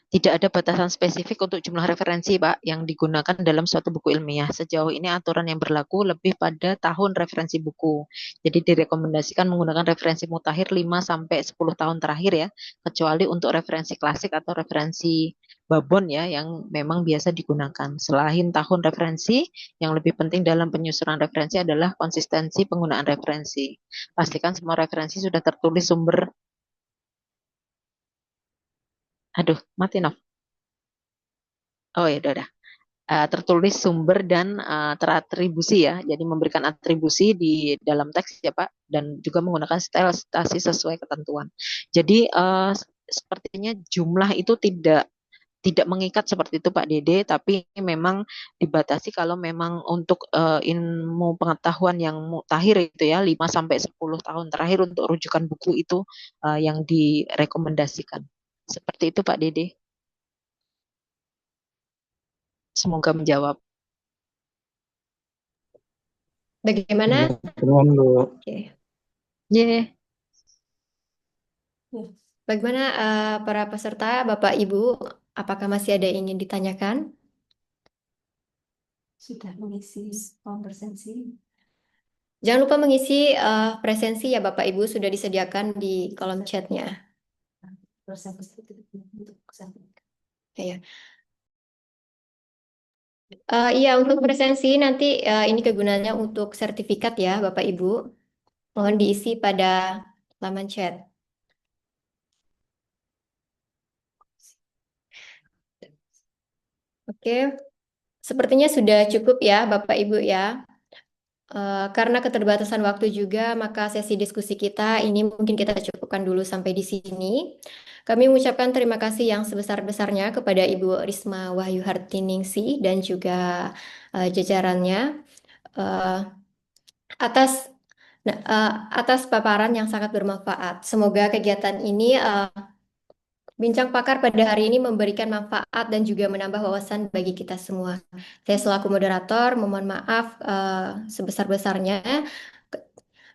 tidak ada batasan spesifik untuk jumlah referensi, Pak, yang digunakan dalam suatu buku ilmiah. Sejauh ini aturan yang berlaku lebih pada tahun referensi buku. Jadi direkomendasikan menggunakan referensi mutakhir 5 sampai 10 tahun terakhir ya, kecuali untuk referensi klasik atau referensi babon ya yang memang biasa digunakan. Selain tahun referensi, yang lebih penting dalam penyusunan referensi adalah konsistensi penggunaan referensi. Pastikan semua referensi sudah tertulis sumber. Aduh, mati Nov. Oh ya, udah. Tertulis sumber dan teratribusi ya. Jadi memberikan atribusi di dalam teks ya Pak, dan juga menggunakan style stasi sesuai ketentuan. Jadi sepertinya jumlah itu tidak mengikat seperti itu Pak Dede, tapi memang dibatasi kalau memang untuk ilmu pengetahuan yang mutakhir itu ya 5 sampai 10 tahun terakhir untuk rujukan buku itu yang direkomendasikan. Seperti itu Pak Dede. Semoga menjawab. Bagaimana? Oke. Yeah. Bagaimana para peserta, Bapak Ibu, apakah masih ada yang ingin ditanyakan? Sudah mengisi form presensi. Jangan lupa mengisi presensi ya Bapak Ibu, sudah disediakan di kolom chatnya. Ya. Iya, untuk presensi nanti ini kegunaannya untuk sertifikat ya Bapak Ibu. Mohon diisi pada laman chat. Oke, sepertinya sudah cukup ya Bapak Ibu ya. Karena keterbatasan waktu juga, maka sesi diskusi kita ini mungkin kita cukupkan dulu sampai di sini. Kami mengucapkan terima kasih yang sebesar-besarnya kepada Ibu Risma Wahyu Hartiningsih dan juga jajarannya eh, atas atas paparan yang sangat bermanfaat. Semoga kegiatan ini Bincang Pakar pada hari ini memberikan manfaat dan juga menambah wawasan bagi kita semua. Saya selaku moderator memohon maaf sebesar-besarnya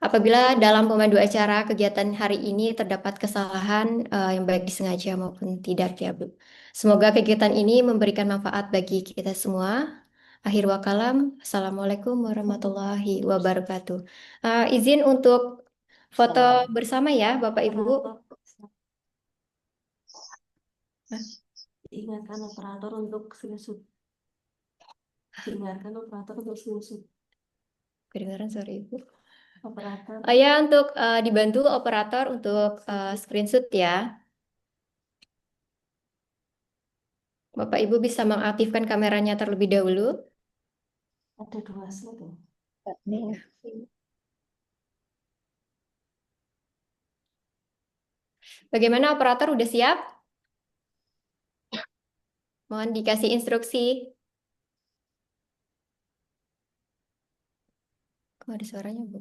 apabila dalam pemandu acara kegiatan hari ini terdapat kesalahan yang baik disengaja maupun tidak ya Bu. Semoga kegiatan ini memberikan manfaat bagi kita semua. Akhir wakalam, Assalamualaikum warahmatullahi wabarakatuh. Izin untuk foto bersama ya Bapak Ibu. Diingatkan operator untuk screenshot. Diingatkan operator untuk screenshot. Kedengaran sorry Ibu. Operator. Oh ya, untuk dibantu operator untuk screenshot ya. Bapak Ibu bisa mengaktifkan kameranya terlebih dahulu. Ada 2 slide ya. Bagaimana operator udah siap? Mohon dikasih instruksi. Kok ada suaranya, Bu?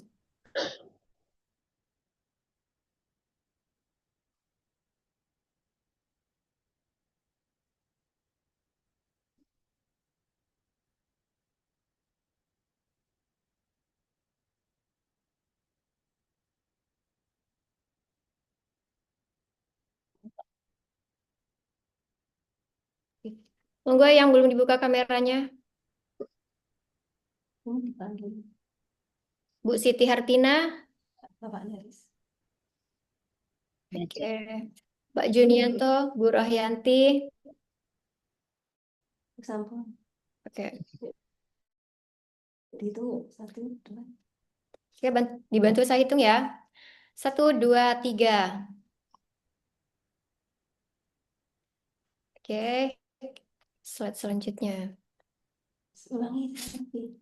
Monggo yang belum dibuka kameranya. Ini dipanggil Bu Siti Hartina. Bapak Neris. Oke. Pak Junianto, Bu Rohyanti. Sampun. Oke. Dihitung 1, 2. Oke, dibantu saya hitung ya. 1, 2, 3. Oke. Slide selanjutnya. Ulangi.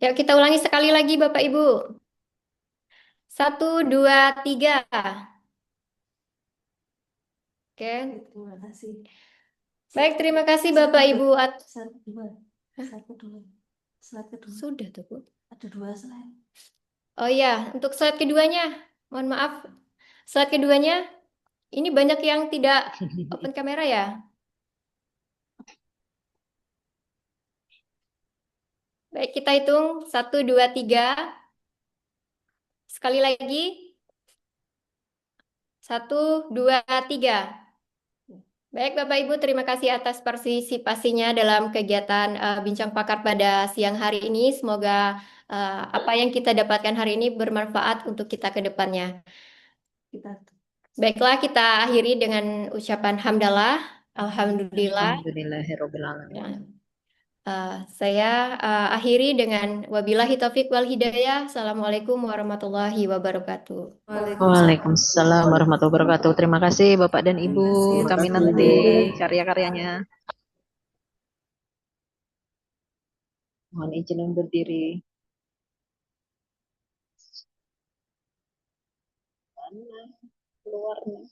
Ya, kita ulangi sekali lagi Bapak Ibu. 1, 2, 3. Oke. Terima kasih. Baik, terima kasih Bapak Ibu. 1, 2. 1, 2. Slide kedua. Sudah tuh, Bu. Ada 2 slide. Oh iya, untuk slide keduanya, mohon maaf. Slide keduanya, ini banyak yang tidak open kamera ya. Baik, kita hitung. 1, 2, 3. Sekali lagi. 1, 2, 3. Baik, Bapak Ibu, terima kasih atas partisipasinya dalam kegiatan Bincang Pakar pada siang hari ini. Semoga apa yang kita dapatkan hari ini bermanfaat untuk kita ke depannya. Baiklah, kita akhiri dengan ucapan hamdalah. Alhamdulillah. Alhamdulillahirabbil alamin. Saya akhiri dengan wabillahi taufik wal hidayah. Assalamualaikum warahmatullahi wabarakatuh. Waalaikumsalam warahmatullahi wabarakatuh. Terima kasih Bapak dan Ibu. Terima Kami kasih, nanti Ibu. karya-karyanya. Mohon izin undur diri. Mana keluarnya?